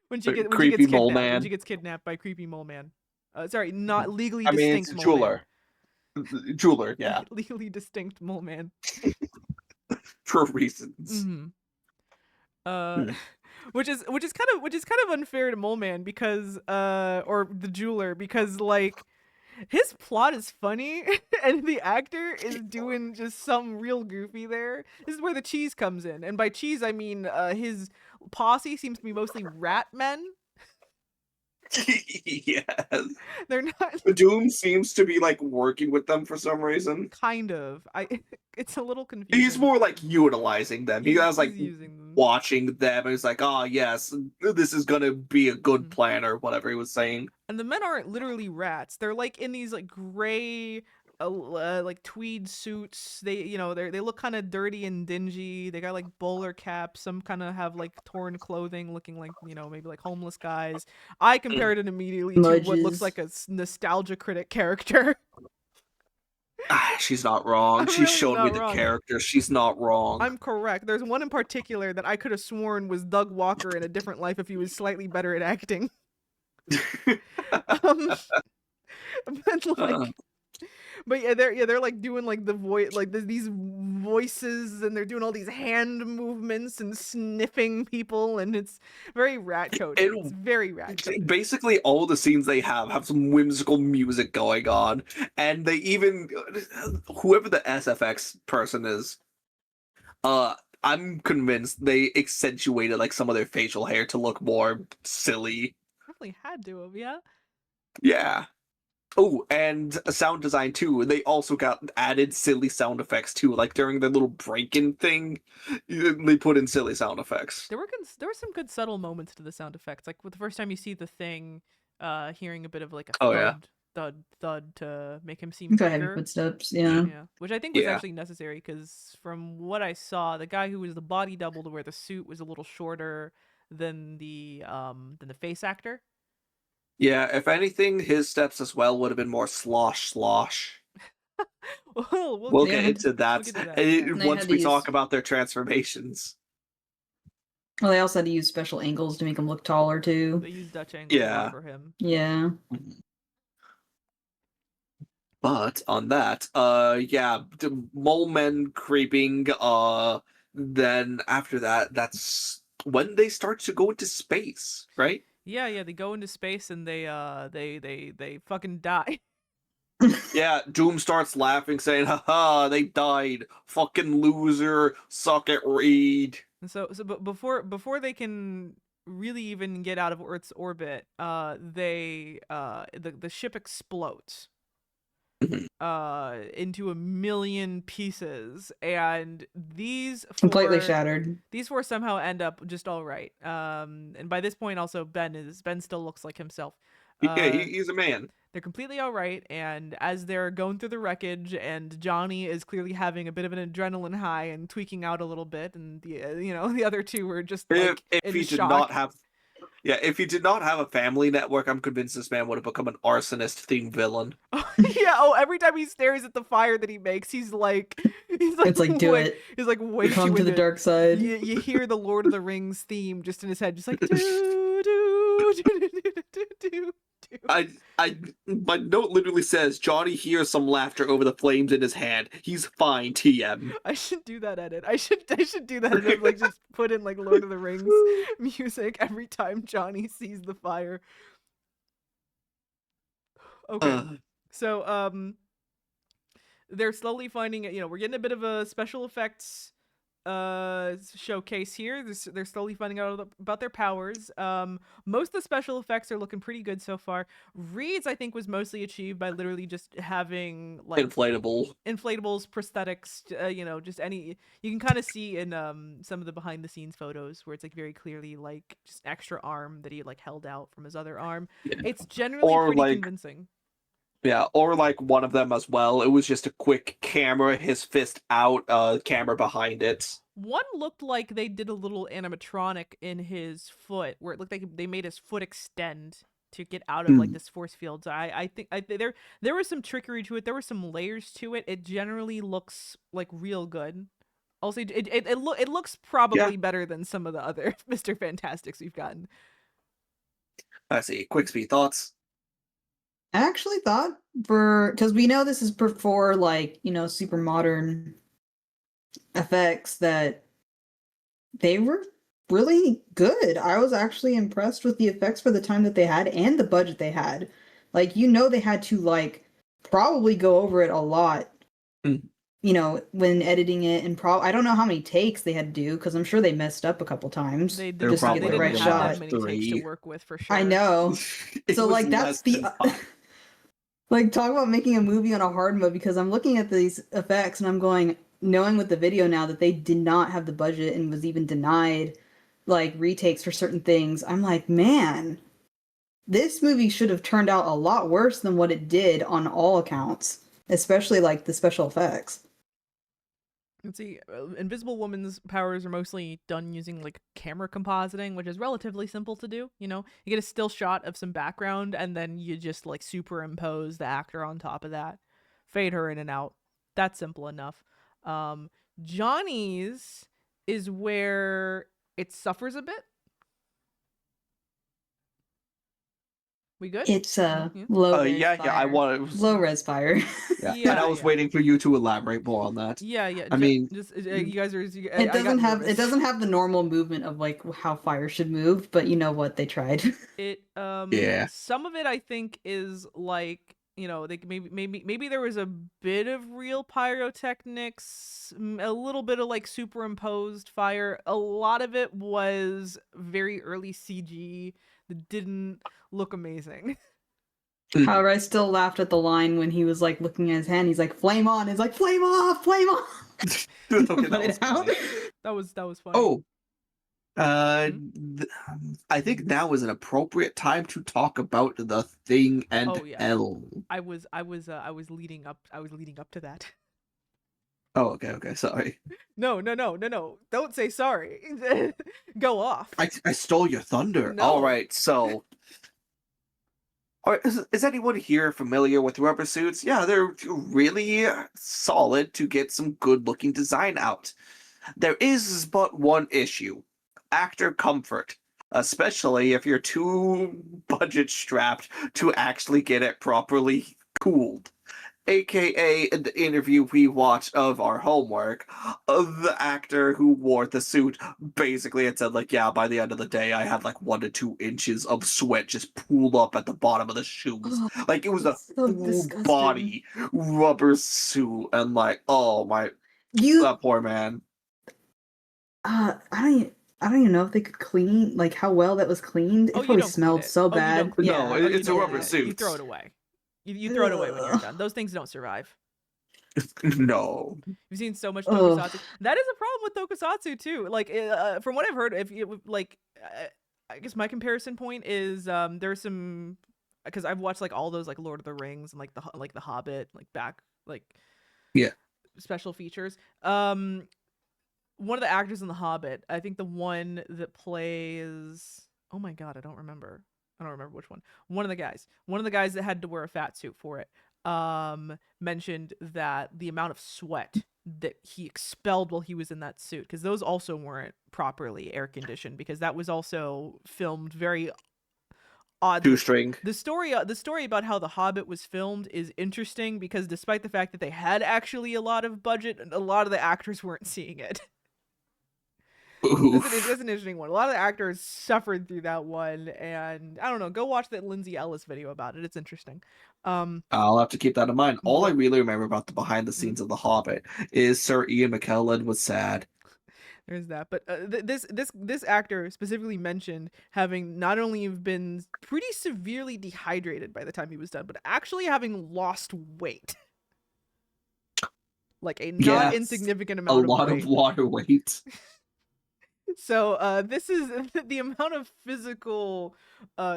when she Creepy gets mole kidnapped. When man. she gets kidnapped by creepy mole man. Sorry, not legally I mean, distinct it's a mole man. jeweler, yeah, Legally distinct mole man. for reasons. Hmm. Uh, Hmm. which is kind of unfair to mole man because or the jeweler, because like his plot is funny and the actor is doing just some real goofy there. This is where the cheese comes in, and by cheese I mean his posse seems to be mostly rat men. Yes. They're not Doom seems to be like working with them for some reason. kind of. It's a little confusing. He's more like utilizing them. He was like He's using them. watching them and he's like, oh yes, this is gonna be a good Mhm. plan or whatever he was saying. And the men aren't literally rats. They're like in these like gray like tweed suits. They they look kind of dirty and dingy. They got like bowler caps. Some kind of have like torn clothing, looking like maybe like homeless guys. I compared it immediately to what looks Smudges. like a nostalgia critic character. Ah, she's not wrong. I'm She really showed me not the wrong. character. She's not wrong. I'm correct. There's one in particular that I could have sworn was Doug Walker in a different life if he was slightly better at acting. um, but like, but they're like doing like the voice, like these voices, and they're doing all these hand movements and sniffing people, and it's very rat coded. And It's very rat coded. basically all the scenes they have some whimsical music going on, and they even whoever the SFX person is, I'm convinced they accentuated like some of their facial hair to look more silly. Probably had to have, yeah. Yeah. Oh, and sound design too. They also got added silly sound effects too. Like during the little break-in thing, they put in silly sound effects. There were some good subtle moments to the sound effects. Like with the first time you see the thing, hearing a bit of like a Oh, thud, yeah. thud to make him seem Got heavy bigger. footsteps. Yeah. Yeah, which I think was Yeah. actually necessary because from what I saw, the guy who was the body double to wear the suit was a little shorter than the face actor. Yeah, if anything, his steps as well would have been more slosh. We'll They get had- into that, get to that, yeah. once They we had to talk use- about their transformations. Well, they also had to use special angles to make him look taller too. They used Dutch angle a lot Yeah. for him. Yeah. But on that, yeah, mole men creeping. Then after that, that's when they start to go into space, right? Yeah, they go into space and they fucking die. Yeah, Doom starts laughing, saying, haha, they died. Fucking loser. Suck at Reed. And but before they can really even get out of Earth's orbit, the ship explodes into a million pieces, and Completely shattered. these four somehow end up just all right. And by this point, also Ben still looks like himself. Yeah, he's a man. They're completely all right, and as they're going through the wreckage, and Johnny is clearly having a bit of an adrenaline high and tweaking out a little bit, and the other two were just like If in he shock. did not have, if he did not have a family network, I'm convinced this man would have become an arsonist themed villain. Yeah. Oh, every time he stares at the fire that he makes, he's like, It's like, do it. He's like, way Come too to the into it. dark side. You hear the Lord of the Rings theme just in his head, just like do do do do do do do. My note literally says Johnny hears some laughter over the flames in his hand. He's fine, TM. I should do that edit. I should do that edit. Like just put in like Lord of the Rings music every time Johnny sees the fire. Okay. So they're slowly finding it. We're getting a bit of a special effects showcase here. They're slowly finding out about their powers. Most of the special effects are looking pretty good so far. Reed's, I think, was mostly achieved by literally just having like inflatables, prosthetics, just any. You can kind of see in some of the behind the scenes photos where it's like very clearly like just extra arm that he like held out from his other arm. Yeah. It's generally pretty convincing. Yeah, or like one of them as well. It was just a quick camera, his fist out, camera behind it. One looked like they did a little animatronic in his foot, where it looked like they made his foot extend to get out of like this force field. So I think there was some trickery to it. There were some layers to it. It generally looks like real good. Also, it looks probably better than some of the other Mr. Fantastics we've gotten. I see. Quick speed thoughts. I actually thought because we know this is for like, super modern effects, that they were really good. I was actually impressed with the effects for the time that they had and the budget they had. Like, they had to like probably go over it a lot, when editing it, and I don't know how many takes they had to do, because I'm sure they messed up a couple times. They just to get the right shot. That many takes to work with for sure. I know. So like that's the like, talk about making a movie on a hard mode, because I'm looking at these effects and I'm going, knowing with the video now that they did not have the budget and was even denied like retakes for certain things. I'm like, man, this movie should have turned out a lot worse than what it did on all accounts, especially like the special effects. Let's see, Invisible Woman's powers are mostly done using like camera compositing, which is relatively simple to do. You get a still shot of some background and then you just like superimpose the actor on top of that, fade her in and out. That's simple enough. Johnny's is where it suffers a bit. We good? It's low res fire. I wanted low res fire. And I was waiting for you to elaborate more on that. Yeah. I mean, just you guys are. It doesn't have the normal movement of like how fire should move, but you know what, they tried. It yeah. Some of it I think is like, they maybe there was a bit of real pyrotechnics, a little bit of like superimposed fire. A lot of it was very early CG that didn't look amazing. However, I still laughed at the line when he was like looking at his hand. He's like, "Flame on!" It's like, "Flame off! Flame off!" That was funny. Oh, I think now is an appropriate time to talk about The Thing and Hell. I was leading up to that. Oh, okay. Sorry. No. Don't say sorry. Go off. I stole your thunder. No. All right, so. Is anyone here familiar with rubber suits? Yeah, they're really solid to get some good-looking design out. There is but one issue. Actor comfort. Especially if you're too budget-strapped to actually get it properly cooled. aka in the interview we watched of our homework, of the actor who wore the suit basically had said, like, yeah, by the end of the day, I had like 1 to 2 inches of sweat just pooled up at the bottom of the shoes. Oh, Like, it was a it's so full disgusting. body rubber suit, and like, oh my, You, that poor man. I don't even know if they could clean, like how well that was cleaned. It Oh, you probably don't clean smelled it. so Oh, you bad. don't clean No, it. Yeah. Oh, you it's a don't rubber clean it. suit. You throw it away. You throw it away when you're Ugh. done. Those things don't survive. No. You've seen so much Ugh. tokusatsu. That is a problem with tokusatsu too. Like from what I've heard, if you like, I guess my comparison point is there's some, because I've watched like all those like Lord of the Rings and like the Hobbit like back like Yeah. special features. One of the actors in the Hobbit, I think the one that plays, oh my god, I don't remember which one. One of the guys that had to wear a fat suit for it mentioned that the amount of sweat that he expelled while he was in that suit, because those also weren't properly air conditioned, because that was also filmed very oddly. Shoestring. The story about how The Hobbit was filmed is interesting, because despite the fact that they had actually a lot of budget, a lot of the actors weren't seeing it. That's an interesting one. A lot of the actors suffered through that one, and I don't know. Go watch that Lindsay Ellis video about it. It's interesting. I'll have to keep that in mind. All I But- really remember about the behind the scenes of The Hobbit is Sir Ian McKellen was sad. There's that. But this actor specifically mentioned having not only been pretty severely dehydrated by the time he was done, but actually having lost weight. Like a not Yes, insignificant A amount of lot weight. of water weight. So this is the amount of physical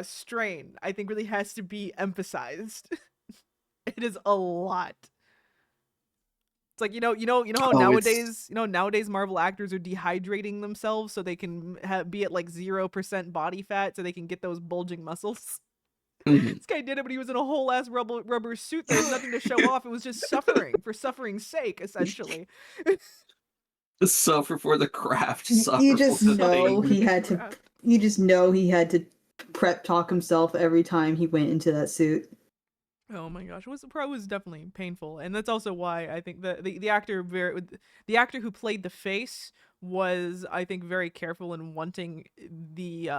strain, I think, really has to be emphasized. It is a lot. It's like, you know how nowadays Marvel actors are dehydrating themselves so they can be at like 0% body fat so they can get those bulging muscles. Mhm. This guy did it, but he was in a whole ass rubber suit. There was nothing to show off. It was just suffering for suffering's sake, essentially. Suffer for the craft. You Suffer just for the know thing. he had to. You just know he had to prep talk himself every time he went into that suit. Oh my gosh, it was definitely painful, and that's also why I think the actor who played the face was, I think, very careful in wanting the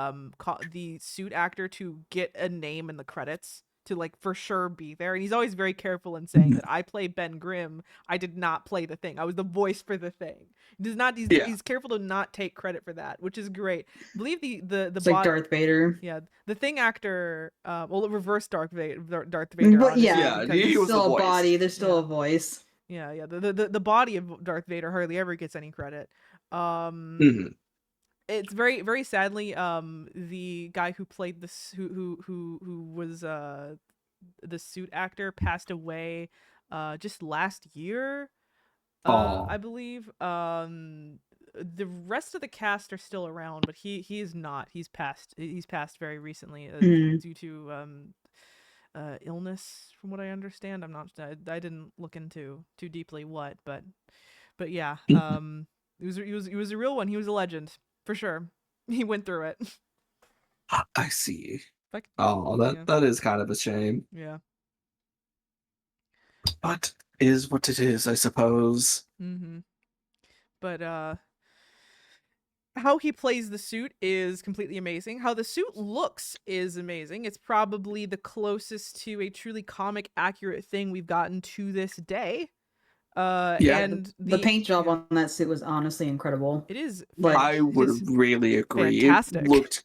suit actor to get a name in the credits, to like for sure be there, and he's always very careful in saying that I play Ben Grimm. I did not play the Thing. I was the voice for the Thing. He does not. He's careful to not take credit for that, which is great. I believe the It's like Darth Vader. yeah, the Thing actor, well, reverse Darth Vader. But Honestly, yeah, because he there's was the still a voice. body. There's still Yeah. a voice. yeah, the body of Darth Vader hardly ever gets any credit. Mhm. It's very very sadly, the guy who played this, who was the suit actor, passed away just last year. Aw. I believe. The rest of the cast are still around, but he is not. He's passed very recently due to illness, from what I understand. I didn't look into too deeply what, but yeah, he was a real one. He was a legend for sure. He went through it. I see. Like, Oh, yeah. that is kind of a shame. Yeah. But is what it is, I suppose. Mm-hmm. But how he plays the suit is completely amazing. How the suit looks is amazing. It's probably the closest to a truly comic accurate thing we've gotten to this day. Yeah. And The paint job yeah, on that suit was honestly incredible. it is. Like, I would really agree. fantastic. It looked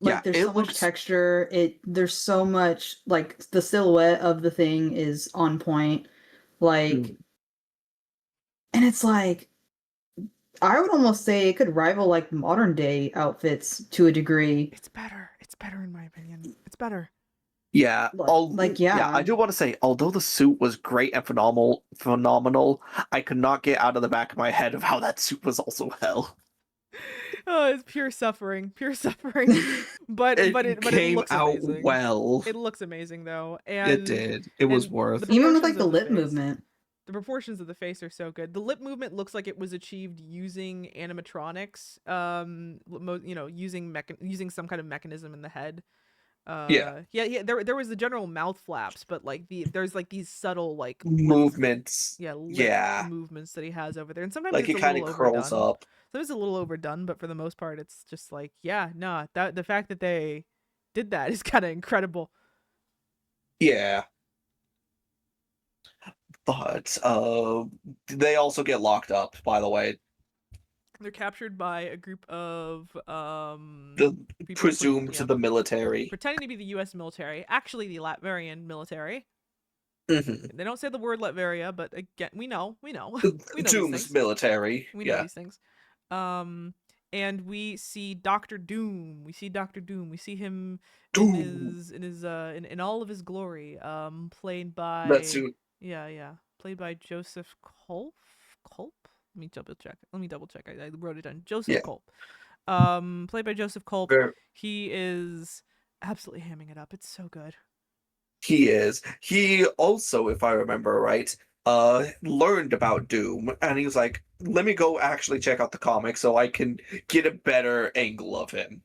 Like Yeah, there's it so much looks- texture. There's so much, like the silhouette of the Thing is on point. Like, Mm. and it's like, I would almost say it could rival like modern day outfits to a degree. It's better. It's better in my opinion. It's better. Yeah, Yeah. I do want to say, although the suit was great and phenomenal, I could not get out of the back of my head of how that suit was also hell. Oh, it's pure suffering. Pure suffering. But it came looks out amazing. well. It looks amazing though, and It did. It was and worth. the Even with like proportions the of lip face. movement. The proportions of the face are so good. The lip movement looks like it was achieved using animatronics. Using some kind of mechanism in the head. Yeah. There was the general mouth flaps, but like there's like these subtle like movements. lip Yeah, movements that he has over there, and sometimes like it's he a kind little of curls overdone. up. Sometimes it's a little overdone, but for the most part, it's just like, yeah, nah. That the fact that they did that is kind of incredible. Yeah, but they also get locked up. By the way, They're captured by a group of the people presumed to the military. pretending to be the U.S. military, actually the Latverian military. Mhm. They don't say the word Latveria, but again, we know we know these Doom's things. military. We know these things. And we see Doctor Doom. We see Doctor Doom. We see him in Doom. in all of his glory. Played by That suit. played by Joseph Culp. Culp. Let me double check. I wrote it down. Joseph Yeah. Culp. Played by Joseph Culp. He is absolutely hamming it up. It's so good. He is. He also, if I remember right, learned about Doom, and he was like, "Let me go actually check out the comic so I can get a better angle of him."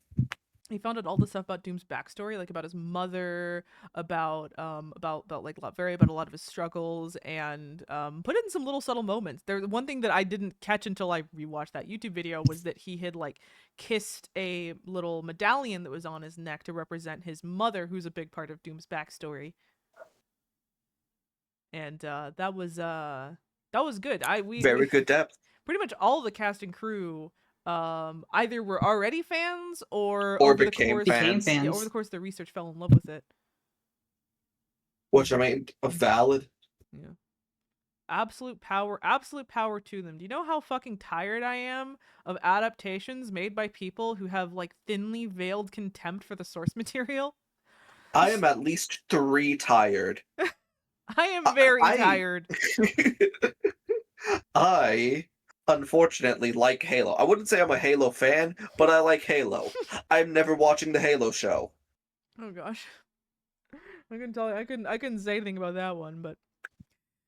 He found out all the stuff about Doom's backstory, like about his mother, about like Latveria, about a lot of his struggles, and put in some little subtle moments. There's one thing that I didn't catch until I rewatched that YouTube video was that he had like kissed a little medallion that was on his neck to represent his mother, who's a big part of Doom's backstory. And that was good. Very good depth. Pretty much all the cast and crew either were already fans or became fans. Yeah, over the course of the research fell in love with it. Which I mean, valid. Yeah. Absolute power to them. Do you know how fucking tired I am of adaptations made by people who have like thinly veiled contempt for the source material? I am at least 3 tired. I am very tired. I unfortunately like Halo. I wouldn't say I'm a Halo fan, but I like Halo. I'm never watching the Halo show. Oh gosh. I couldn't say anything about that one, but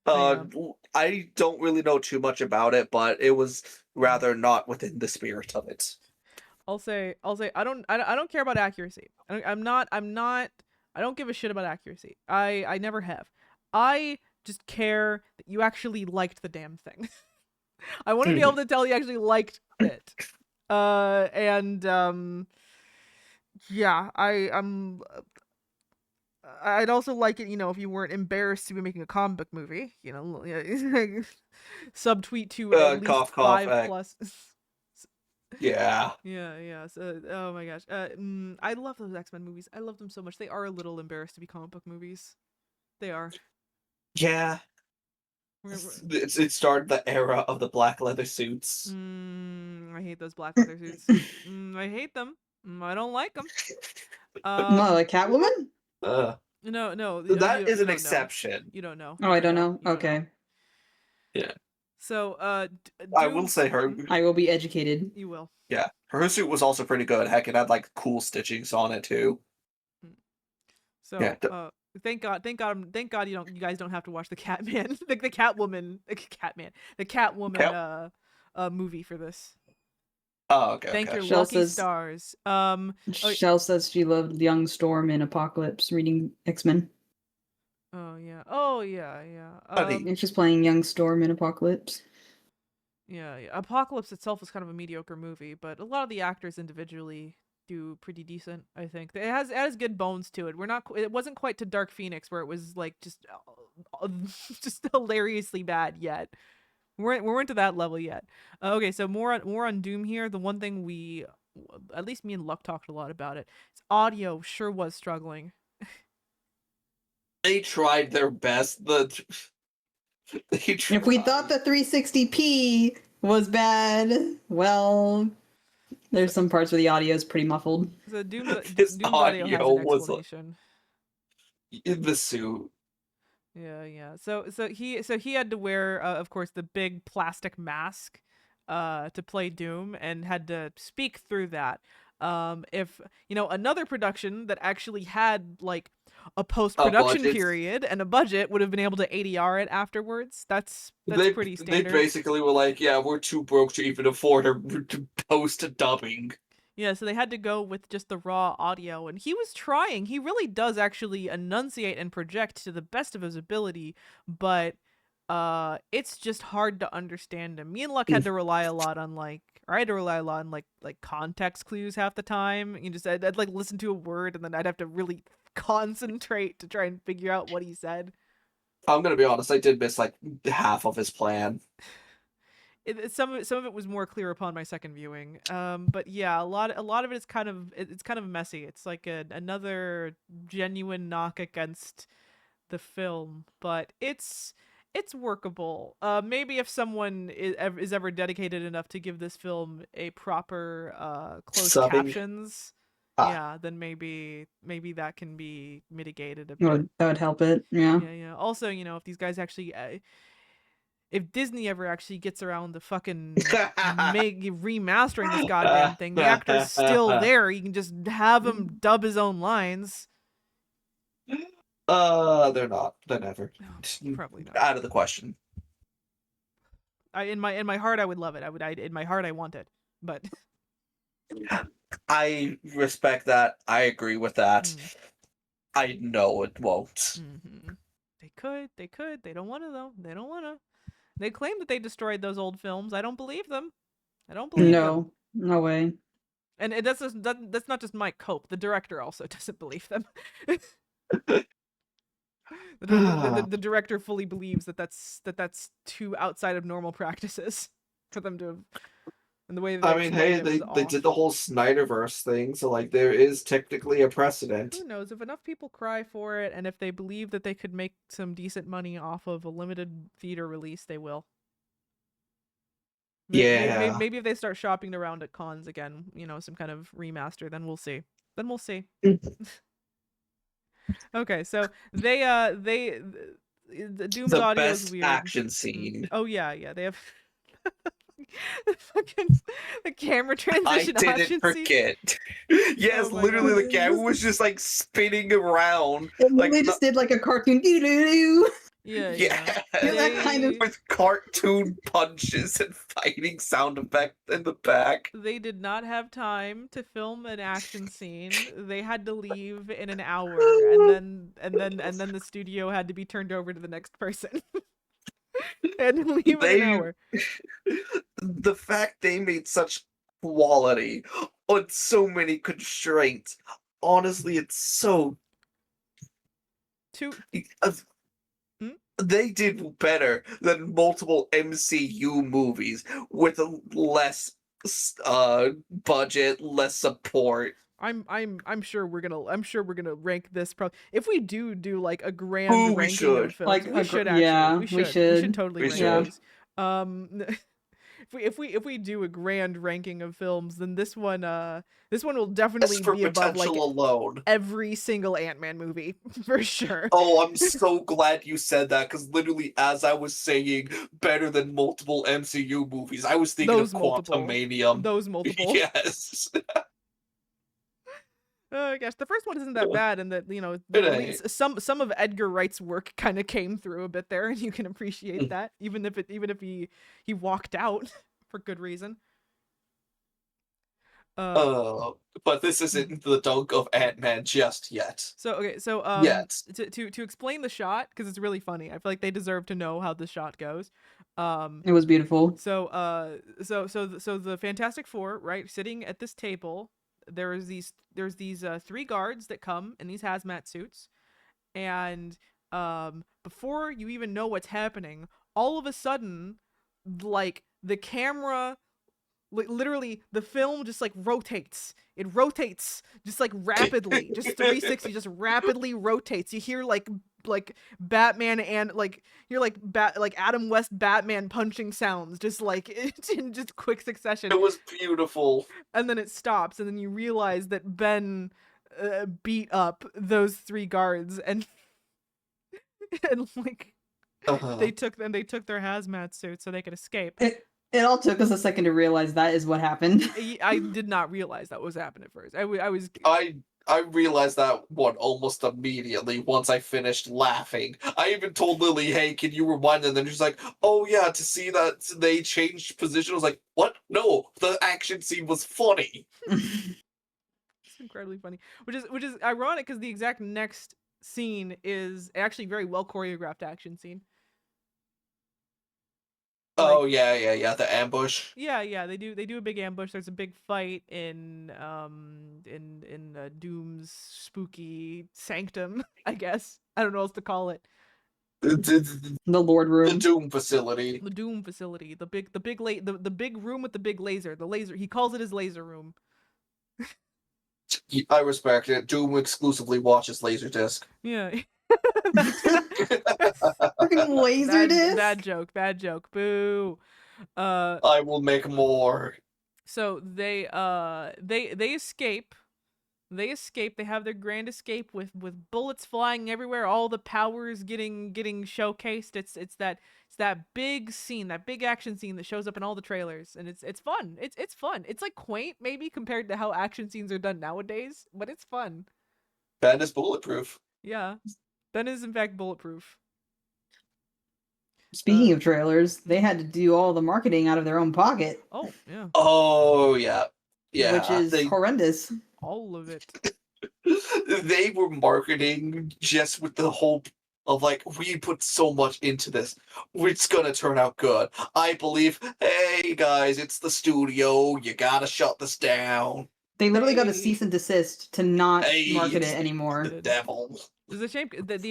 I don't really know too much about it, but it was rather not within the spirit of it. I'll say I don't care about accuracy. I don't give a shit about accuracy. I never have. I just care that you actually liked the damn thing. I want to be able to tell you actually liked it. Yeah, I'd also like it, if you weren't embarrassed to be making a comic book movie, subtweet to at least cough, 5 plus. Yeah. Yeah. So, oh my gosh. I love those X-Men movies. I love them so much. They are a little embarrassed to be comic book movies. They are. Yeah. It started the era of the black leather suits. I hate those black leather suits. I hate them. I don't like them. No, like Catwoman? No. That is an don't exception. Know. You don't know. Oh, I don't know. You don't Okay. know. Yeah. So, I will say her. I will be educated. You will. Yeah, her suit was also pretty good. Heck, it had like cool stitchings on it too. So, yeah. Thank God you guys don't have to watch the Catman, the Catwoman movie for this. Oh, okay. Thank your Shell lucky says- stars. Shell says she loved Young Storm in Apocalypse reading X-Men. Oh yeah. And she's playing Young Storm in Apocalypse. Yeah. Apocalypse itself is kind of a mediocre movie, but a lot of the actors individually do pretty decent. I think it has good bones to it. It wasn't quite to Dark Phoenix where it was like just hilariously bad yet. We weren't to that level yet. Okay, so more on Doom here. The one thing at least me and Luck talked a lot about it. Audio sure was struggling. They tried their best. If we thought the 360p was bad, well, there's some parts where the audio is pretty muffled. So Doom's His audio has audio an was explanation. in the suit. Yeah. So he had to wear, of course, the big plastic mask, to play Doom, and had to speak through that. If another production that actually had like a post-production period and a budget would have been able to ADR it afterwards. That's pretty standard. They basically were like, yeah, we're too broke to even afford to post dubbing. Yeah, so they had to go with just the raw audio, and he was trying. He really does actually enunciate and project to the best of his ability, but it's just hard to understand him. Me and Luck had to rely a lot on I had to rely a lot on like context clues half the time. You just I'd like listen to a word and then I'd have to really concentrate to try and figure out what he said. I'm gonna be honest, I did miss like half of his plan. Some of it was more clear upon my second viewing. But yeah, a lot of it is it's kind of messy. It's like another genuine knock against the film, but it's workable. Maybe if someone is ever dedicated enough to give this film a proper closed Subbing. captions, Ah. yeah, then maybe that can be mitigated a That bit. would help it. Yeah. Yeah. Also, if these guys actually, if Disney ever actually gets around to fucking remastering this goddamn thing, the actor's still there. You can just have him dub his own lines. They're not. They're never. No, probably not. Out of the question. In my heart, I would love it. In my heart, I want it. But I respect that. I agree with that. Mm. I know it won't. Mm-hmm. They could. They don't want to though. They don't want to. They claim that they destroyed those old films. I don't believe them. No way. And that's not just Mike Cope. The director also doesn't believe them. The director fully believes that that's too outside of normal practices for them to. And the way I mean, hey, they did the whole Snyderverse thing, so like there is technically a precedent. Who knows? If enough people cry for it, and if they believe that they could make some decent money off of a limited theater release, they will. Yeah. Maybe if they start shopping around at cons again, some kind of remaster, then we'll see. Okay, so the Doom's The audio best is weird. action scene. Oh yeah, they have the camera I transition action didn't scene. forget. Yes, Oh my literally God. the camera was just like spinning around. Like, they just did like a cartoon. Doo-doo-doo. Yeah. That kind of- with cartoon punches and fighting sound effect in the back. They did not have time to film an action scene. They had to leave in an hour, and then the studio had to be turned over to the next person. And leave in an hour. The fact they made such quality on so many constraints. Honestly, it's so. They did better than multiple MCU movies with a less budget, less support. I'm sure we're gonna rank this if we do like a grand ranking of films. Like, we should actually. yeah, we we should should. totally We rank should. these. If we do a grand ranking of films, then this one will definitely Just for be above like potential alone. every single Ant-Man movie for sure. Oh, I'm so glad you said that, because literally as I was saying better than multiple MCU movies, I was thinking Those of multiple. Quantumanium. Those multiple. Yes. Oh gosh, the first one isn't that bad, and that It at least some of Edgar Wright's work kind of came through a bit there, and you can appreciate that, even if he walked out for good reason. But this isn't the dunk of Ant-Man just yet. So to explain the shot, because it's really funny. I feel like they deserve to know how the shot goes. It was beautiful. So the Fantastic Four, right, sitting at this table. There's these 3 guards that come in these hazmat suits, and before you even know what's happening, all of a sudden, like the camera, literally the film just like rotates. It rotates just like rapidly, just 360, just rapidly rotates. You hear like Batman and like Adam West Batman punching sounds, just like in just quick succession. It was beautiful. And then it stops, and then you realize that Ben beat up those 3 guards, and like they took their hazmat suits so they could escape. It all took us a second to realize that is what happened. I did not realize that was happening at first. I realized that one almost immediately once I finished laughing. I even told Lily, "Hey, can you rewind?" And then she's like, "Oh yeah, to see that they changed position." I was like, "What? No, the action scene was funny." It's incredibly funny, which is ironic because the exact next scene is actually very well choreographed action scene. Oh yeah, the ambush. Yeah, they do a big ambush. There's a big fight in Doom's spooky sanctum, I guess. I don't know what else to call it. The The Lord Room. Doom facility. The Doom facility, the big room with the big laser. The laser. He calls it his laser room. I respect it. Doom exclusively watches Laserdisc. Yeah. Fucking Laserdisc. Bad joke. Boo. I will make more. So they escape. They escape. They have their grand escape with bullets flying everywhere. All the powers getting showcased. It's that big scene, that big action scene that shows up in all the trailers, and it's fun. It's fun. It's like quaint maybe compared to how action scenes are done nowadays, but it's fun. Ben is bulletproof. Yeah, Ben is in fact bulletproof. Speaking of trailers, they had to do all the marketing out of their own pocket. Oh yeah, Oh yeah, yeah. Which is horrendous. all of it. They were marketing just with the hope of like, we put so much into this, it's gonna turn out good. I believe. Hey guys, it's the studio. You gotta shut this down. They literally got a Hey. cease and desist to not Hey, market it's it anymore. The devil. It's a shame that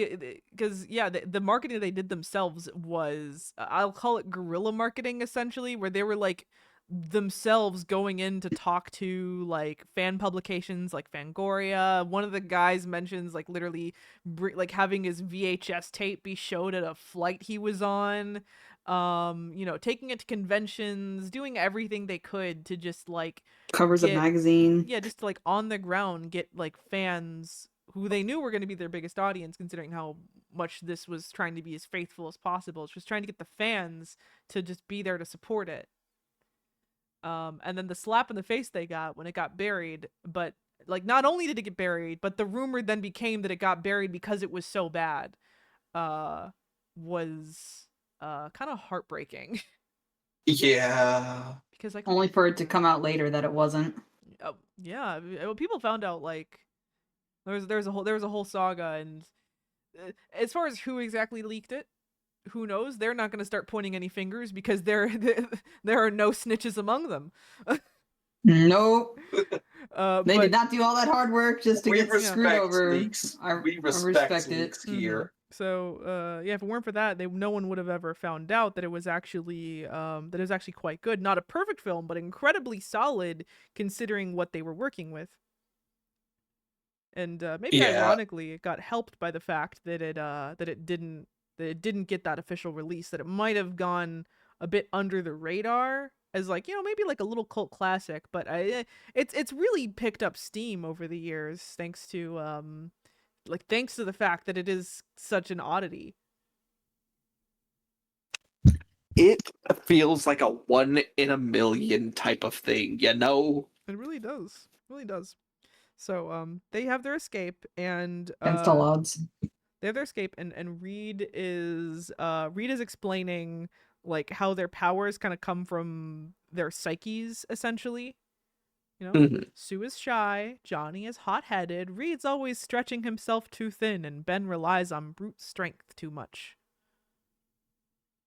because the marketing they did themselves was I'll call it guerrilla marketing essentially, where they were like themselves going in to talk to like fan publications like Fangoria. One of the guys mentions like literally like having his VHS tape be showed at a flight he was on. Taking it to conventions, doing everything they could to just like Covers of magazine. yeah, just to, like on the ground get like fans who they knew were going to be their biggest audience, considering how much this was trying to be as faithful as possible. It's just trying to get the fans to just be there to support it. And then the slap in the face they got when it got buried, but like not only did it get buried, but the rumor then became that it got buried because it was so bad, was kind of heartbreaking. Yeah. Because like Only for it to come out later that it wasn't. yeah, people found out like there's a whole saga, and as far as who exactly leaked it, who knows? They're not going to start pointing any fingers because there are no snitches among them. Nope. They but, did not do all that hard work just to We get screwed respect over. leaks. I We respect respect it. leaks here. So yeah, if it weren't for that, no one would have ever found out that it was actually quite good. Not a perfect film, but incredibly solid considering what they were working with. And maybe Yeah. ironically, it got helped by the fact that it didn't get that official release. That it might have gone a bit under the radar as like maybe like a little cult classic, but it's really picked up steam over the years thanks to the fact that it is such an oddity. It feels like a 1 in a million type of thing, you know? It really does. Really does. So they have their escape, and Against all odds. they have their escape, and Reed is explaining like how their powers kind of come from their psyches essentially. Mhm. Sue is shy, Johnny is hot-headed, Reed's always stretching himself too thin, and Ben relies on brute strength too much.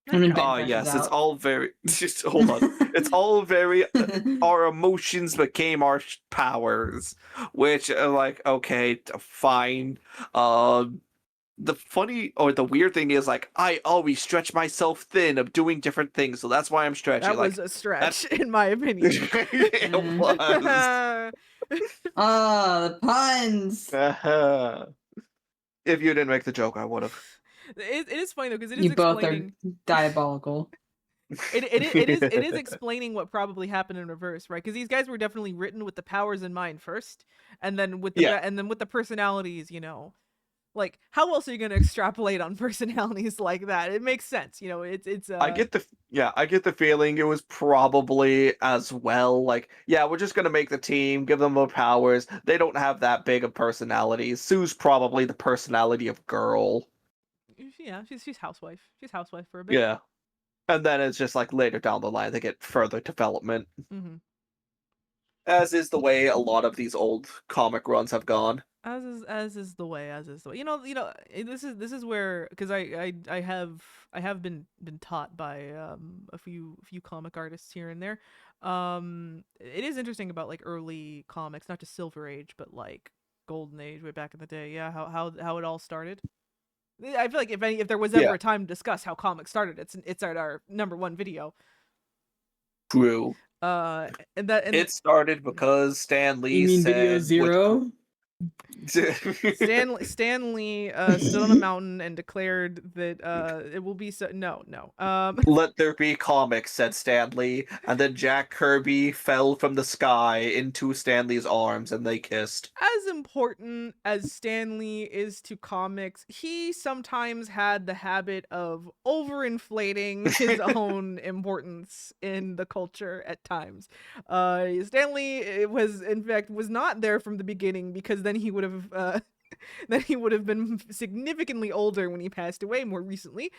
And then Ben Oh crashes yes, it's out. all very. Just hold on. It's all very. Our emotions became our powers, which like okay, fine. The funny or the weird thing is like I always stretch myself thin of doing different things, so that's why I'm stretchy. That like was a stretch, in my opinion. it was. The puns. If you didn't make the joke, I would have. It is funny though because it is You both are explaining. diabolical. It is explaining what probably happened in reverse, right? Because these guys were definitely written with the powers in mind first, and then with the Yeah. and then with the personalities, Like, how else are you going to extrapolate on personalities like that? It makes sense, you know. It's I get the feeling it was probably as well. Like, yeah, we're just gonna make the team, give them more powers. They don't have that big of personalities. Sue's probably the personality of girl. yeah, she's housewife. She's housewife for a bit. Yeah. And then it's just like later down the line they get further development. Mm-hmm. As is the way a lot of these old comic runs have gone. As is the way. This is where, because I have been taught by a few comic artists here and there. It is interesting about like early comics, not just Silver Age, but like Golden Age way back in the day. Yeah, how it all started. I feel like if there was ever Yeah. a time to discuss how comics started, it's at our #1 video. True. And It started because Stan Lee You mean said Video Zero? Stan Lee stood on a mountain and declared that it will be so. No. Let there be comics, said Stan Lee, and then Jack Kirby fell from the sky into Stan Lee's arms and they kissed. As important as Stan Lee is to comics, he sometimes had the habit of overinflating his own importance in the culture at times. Stan Lee was not there from the beginning, because then he would have been significantly older when he passed away more recently.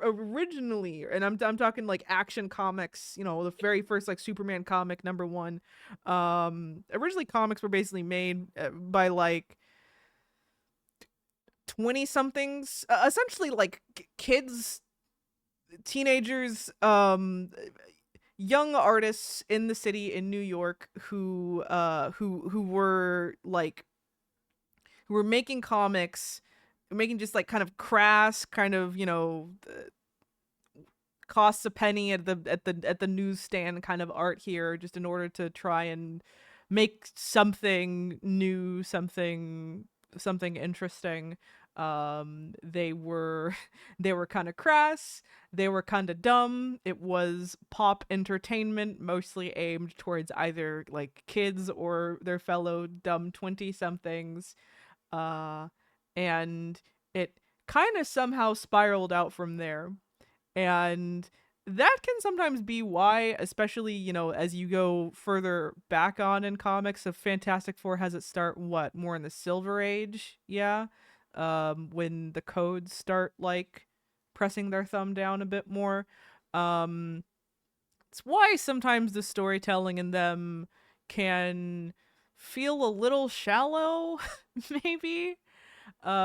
Originally, and I'm talking like Action Comics, you know, the very first like Superman comic #1. Originally comics were basically made by like 20 somethings, essentially like kids, teenagers, young artists in the city in New York who were making comics, making just like kind of crass, kind of, you know, costs a penny at the newsstand kind of art here, just in order to try and make something new, something interesting. They were kind of crass, they were kind of dumb. It was pop entertainment, mostly aimed towards either like kids or their fellow dumb 20 somethings. And it kind of somehow spiraled out from there. And that can sometimes be why, especially, you know, as you go further back on in comics, of Fantastic Four has its start more in the Silver Age, yeah, when the codes start like pressing their thumb down a bit more. It's why sometimes the storytelling in them can feel a little shallow, maybe,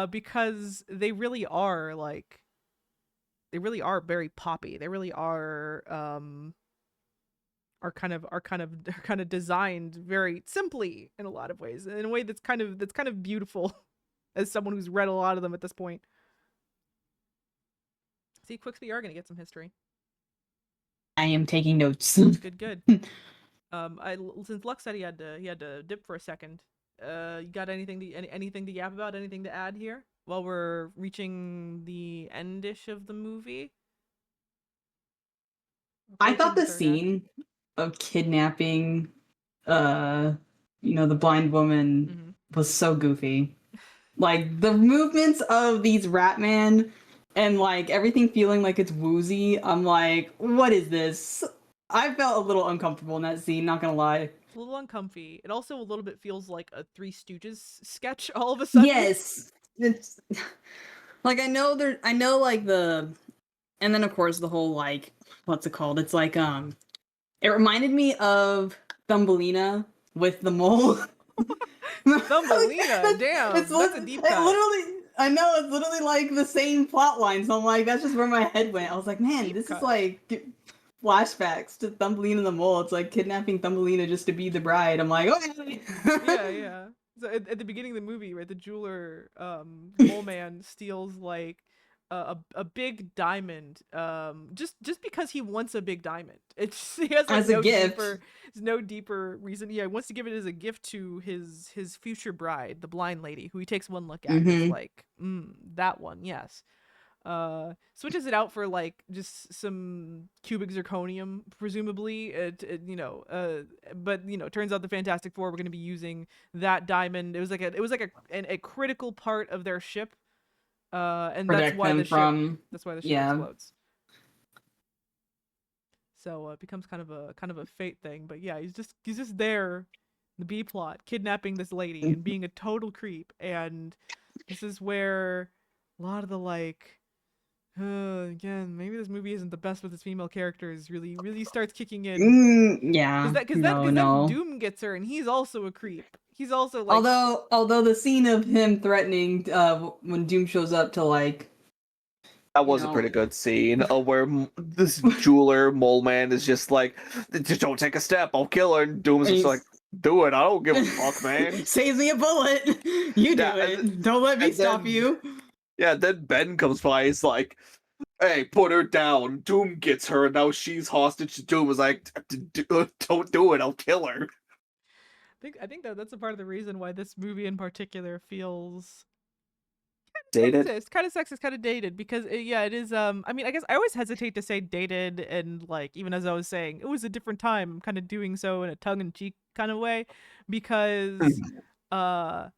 because they really are very poppy. They really are kind of designed very simply in a lot of ways, in a way that's kind of beautiful as someone who's read a lot of them at this point. See, Quixby, are gonna get some history. I am taking notes. Good. Since Lux said he had to dip for a second, you got anything to yap about? Anything to add here while we're reaching the endish of the movie? I thought the Approaching third act. scene of kidnapping, the blind woman was so goofy. Like the movements of these Ratman and like everything feeling like it's woozy. I'm like, what is this? I felt a little uncomfortable in that scene, not gonna lie. It's a little uncomfy. It also a little bit feels like a Three Stooges sketch all of a sudden. Yes. It's like I know like the, and then of course the whole like, what's it called? It's like it reminded me of Thumbelina with the mole. Thumbelina, damn, that's a deep cut. I know, it's literally like the same plot line, so I'm like, that's just where my head went. I was like, man, this is like flashbacks to Thumbelina and the Mole. It's like kidnapping Thumbelina just to be the bride. I'm like, okay. Yeah. So at the beginning of the movie, right, the jeweler, Mole Man steals like a big diamond, just because he wants a big diamond. He has like as a gift. No deeper reason. Yeah, he wants to give it as a gift to his future bride, the blind lady, who he takes one look at. And it's like, that one, yes. switches it out for like just some cubic zirconium, presumably. But turns out the Fantastic Four were going to be using that diamond. It was like a critical part of their ship, and Protect them from that's why the ship yeah. explodes. So it becomes kind of a fate thing. But yeah, he's just there, the B plot, kidnapping this lady and being a total creep. And this is where a lot of the like, again, maybe this movie isn't the best with its female characters. Really starts kicking in. Yeah. Because then Doom gets her, and he's also a creep. He's also like, although the scene of him threatening when Doom shows up to like. That was a pretty good scene where this jeweler mole man is just like, just don't take a step, I'll kill her. And Doom's just like, do it, I don't give a fuck, man. Save me a bullet. You do it. Don't let me stop you. Yeah, then Ben comes by, he's like, hey, put her down. Doom gets her, and now she's hostage. Doom was like, don't do it, I'll kill her. I think that's a part of the reason why this movie in particular feels dated, kind of sexist, kind of dated, because it is. I mean, I guess I always hesitate to say dated, and like even as I was saying, it was a different time. I'm kind of doing so in a tongue-in-cheek kind of way, because I'm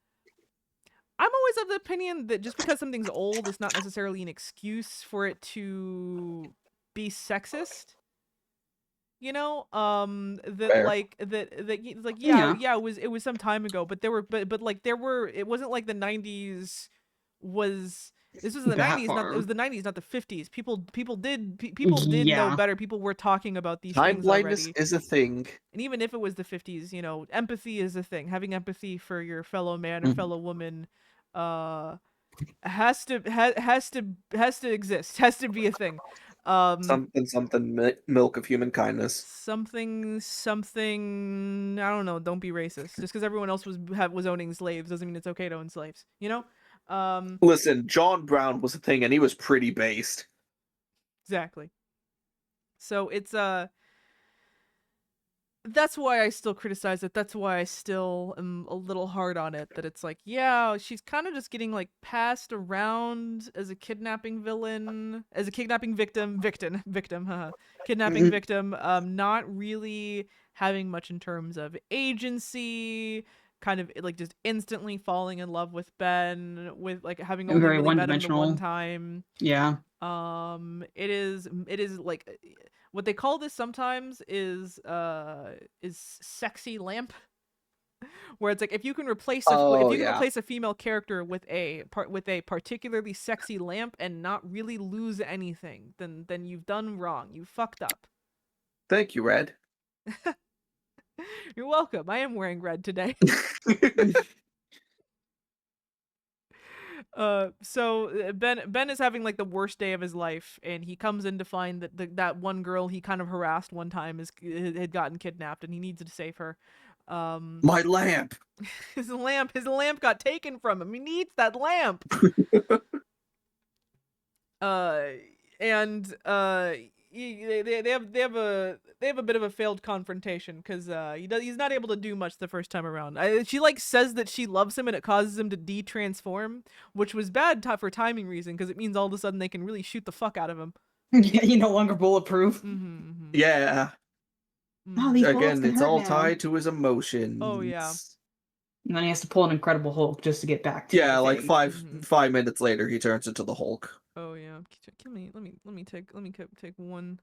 always of the opinion that just because something's old, it's not necessarily an excuse for it to be sexist. Fair. It was some time ago, but there were it wasn't like the 90s was. This was in the 90s, it was the 90s, not the 50s. People did know better. People were talking about these time things blindness already. is a thing. And even if it was the 50s, empathy is a thing. Having empathy for your fellow man or fellow woman has to exist. Has to be a thing. Something milk of human kindness. Something. I don't know. Don't be racist. Just because everyone else was owning slaves doesn't mean it's okay to own slaves. Listen, John Brown was a thing, and he was pretty based. Exactly. So it's that's why I still criticize it. That's why I still am a little hard on it. That it's like, yeah, she's kind of just getting like passed around as a kidnapping villain, as a kidnapping victim, kidnapping victim. Not really having much in terms of agency. Kind of like just instantly falling in love with Ben, with like having only very really met him the one-dimensional. one time. Yeah. It is like what they call this sometimes is sexy lamp, where it's like if you can replace replace a female character with a particularly sexy lamp and not really lose anything, then you've done wrong. You fucked up. Thank you, Red. You're welcome. I am wearing red today. So Ben is having like the worst day of his life, and he comes in to find that that one girl he kind of harassed one time had gotten kidnapped, and he needs to save her. My lamp. His lamp got taken from him. He needs that lamp. They have a bit of a failed confrontation because he's not able to do much the first time around. She like says that she loves him and it causes him to de-transform, which was bad for timing reason because it means all of a sudden they can really shoot the fuck out of him. Yeah, you're no longer bulletproof. Yeah. Oh, these bullets Again, can it's hurt all now. tied to his emotions. Oh yeah. And then he has to pull an Incredible Hulk just to get back to Yeah, the like thing. 5 minutes later, he turns into the Hulk. Oh yeah. Let me take one.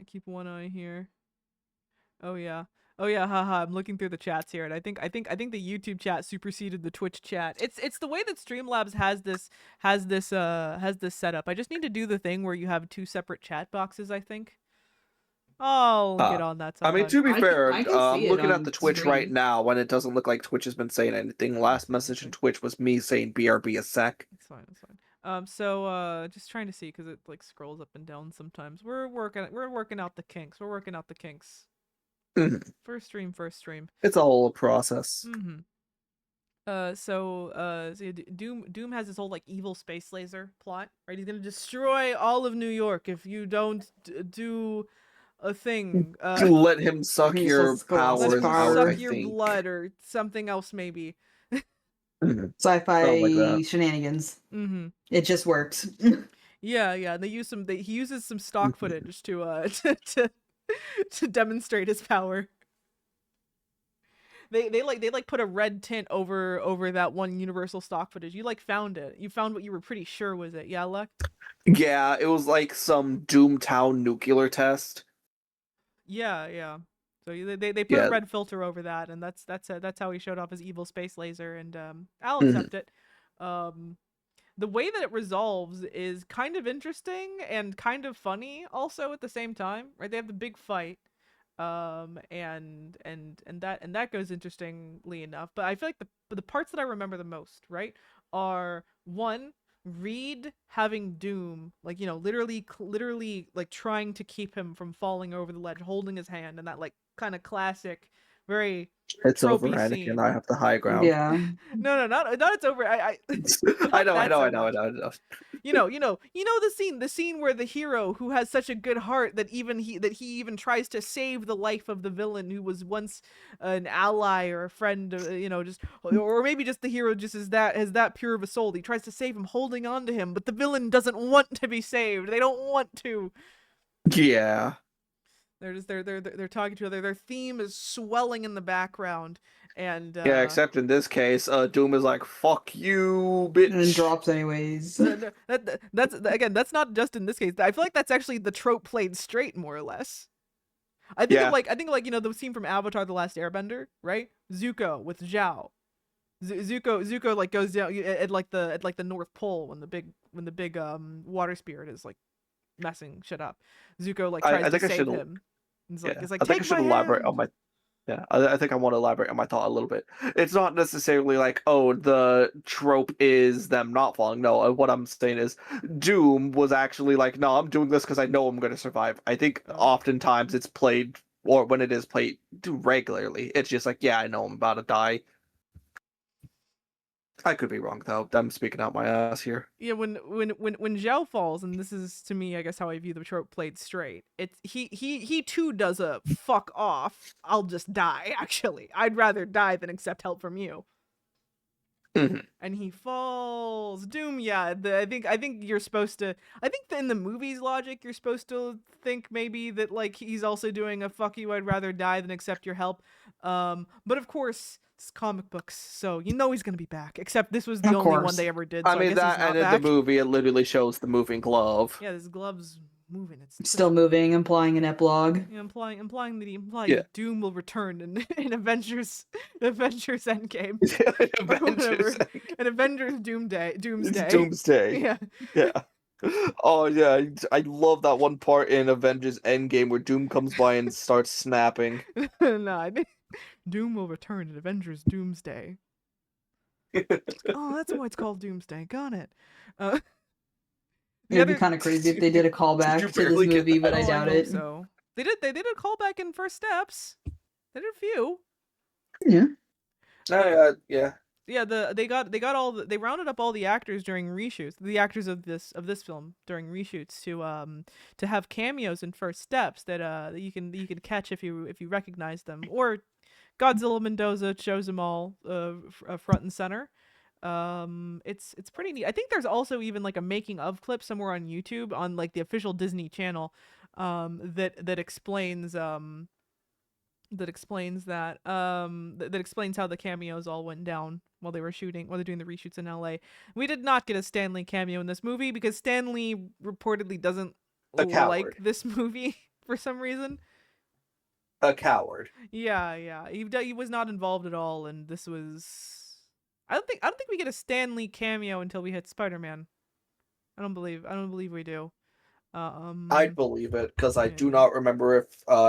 Keep one eye here. Oh yeah, haha. I'm looking through the chats here, and I think the YouTube chat superseded the Twitch chat. It's the way that Streamlabs has this setup. I just need to do the thing where you have two separate chat boxes, I think. I'll get on that sometime. I mean, to be fair, I can I'm see it looking on at the Twitch screen. right now, and it doesn't look like Twitch has been saying anything. Last message in Twitch was me saying BRB a sec. It's fine. So just trying to see because it like scrolls up and down sometimes. We're working out the kinks. Mhm. First stream. It's a whole process. So Doom has this whole like evil space laser plot, right? He's gonna destroy all of New York if you don't do a thing. Let him suck He's your so skull. powers Let him out, suck I your think. blood or something else maybe. Mhm. sci-fi like that. shenanigans. Mm-hmm. It just works. Yeah. They use some. He uses some stock footage to to demonstrate his power. They put a red tint over that one Universal stock footage. You found it. You found what you were pretty sure was it. Yeah, Lex? Yeah, it was like some Doomtown nuclear test. Yeah. So they put a Yeah. red filter over that, and that's how he showed off his evil space laser. And I'll Mhm. accept it. The way that it resolves is kind of interesting and kind of funny also at the same time, right? They have the big fight, and that goes interestingly enough. But I feel like the parts that I remember the most, right, are one, Reed having Doom, like, literally like trying to keep him from falling over the ledge, holding his hand, and that like kind of classic, very It's over, tropey Anakin. scene. I have the high ground. Yeah. No, not it's over. I I know, not I that know, so I know, I much. know. You know the scene where the hero who has such a good heart that he even tries to save the life of the villain who was once an ally or a friend, just, or maybe just the hero just has that pure of a soul. He tries to save him, holding on to him, but the villain doesn't want to be saved. They don't want to. Yeah. They're just they're talking to each other. Their theme is swelling in the background, and Yeah, except in this case, Doom is like, fuck you, bitch. And drops anyways. that's not just in this case. I feel like that's actually the trope played straight, more or less. I think Yeah. the scene from Avatar: The Last Airbender, right? Zuko with Zhao. Zuko like goes down at the North Pole when the big water spirit is like messing shit up. Zuko like tries I think to I should. save him. He's Yeah, like I think I take should my elaborate hand. on my. Yeah, I think I want to elaborate on my thought a little bit. It's not necessarily like, oh, the trope is them not falling. No, what I'm saying is Doom was actually like, no, I'm doing this because I know I'm going to survive. I think oftentimes it's played, or when it is played regularly, it's just like, yeah, I know I'm about to die. I could be wrong, though. I'm speaking out my ass here. Yeah, when Zhao falls, and this is to me, I guess, how I view the trope played straight. It's he too does a fuck off. I'll just die. Actually, I'd rather die than accept help from you. Mhm. And he falls. Doom, yeah. I think you're supposed to. I think that in the movie's logic, you're supposed to think maybe that like he's also doing a fuck you. I'd rather die than accept your help. But of course, it's comic books, so he's gonna be back. Except this was the Of only one course. they ever did. I So I mean, guess he's that, not and in back. the movie, it literally shows the moving glove. Yeah, this glove's moving. It's Still moving, implying an epilogue. yeah, implying Yeah. that Doom will return in Avengers Endgame or whatever. Avengers. In Avengers Doomsday. Doomsday. Yeah. Yeah. Oh yeah, I love that one part in Avengers Endgame where Doom comes by and starts snapping. No, I think Doom will return in Avengers Doomsday. Oh, that's why it's called Doomsday. Got it. It'd be kind of crazy if they did a callback to this barely get movie, but that. I doubt hope it. so. They did a callback in First Steps. They did a few. Yeah. Yeah. Yeah, they rounded up all the actors during reshoots, the actors of this film during reshoots to have cameos in First Steps that you can catch if you recognize them, or Godzilla Mendoza shows them all front and center. It's pretty neat. I think there's also even like a making of clip somewhere on YouTube on like the official Disney channel that explains that explains how the cameos all went down while they're doing the reshoots in LA. We did not get a Stan Lee cameo in this movie because Stan Lee reportedly doesn't A coward. like this movie for some reason. A coward. Yeah. He was not involved at all, and this was. I don't think we get a Stan Lee cameo until we hit Spider-Man. I don't believe we do. I'd believe it because I do not remember if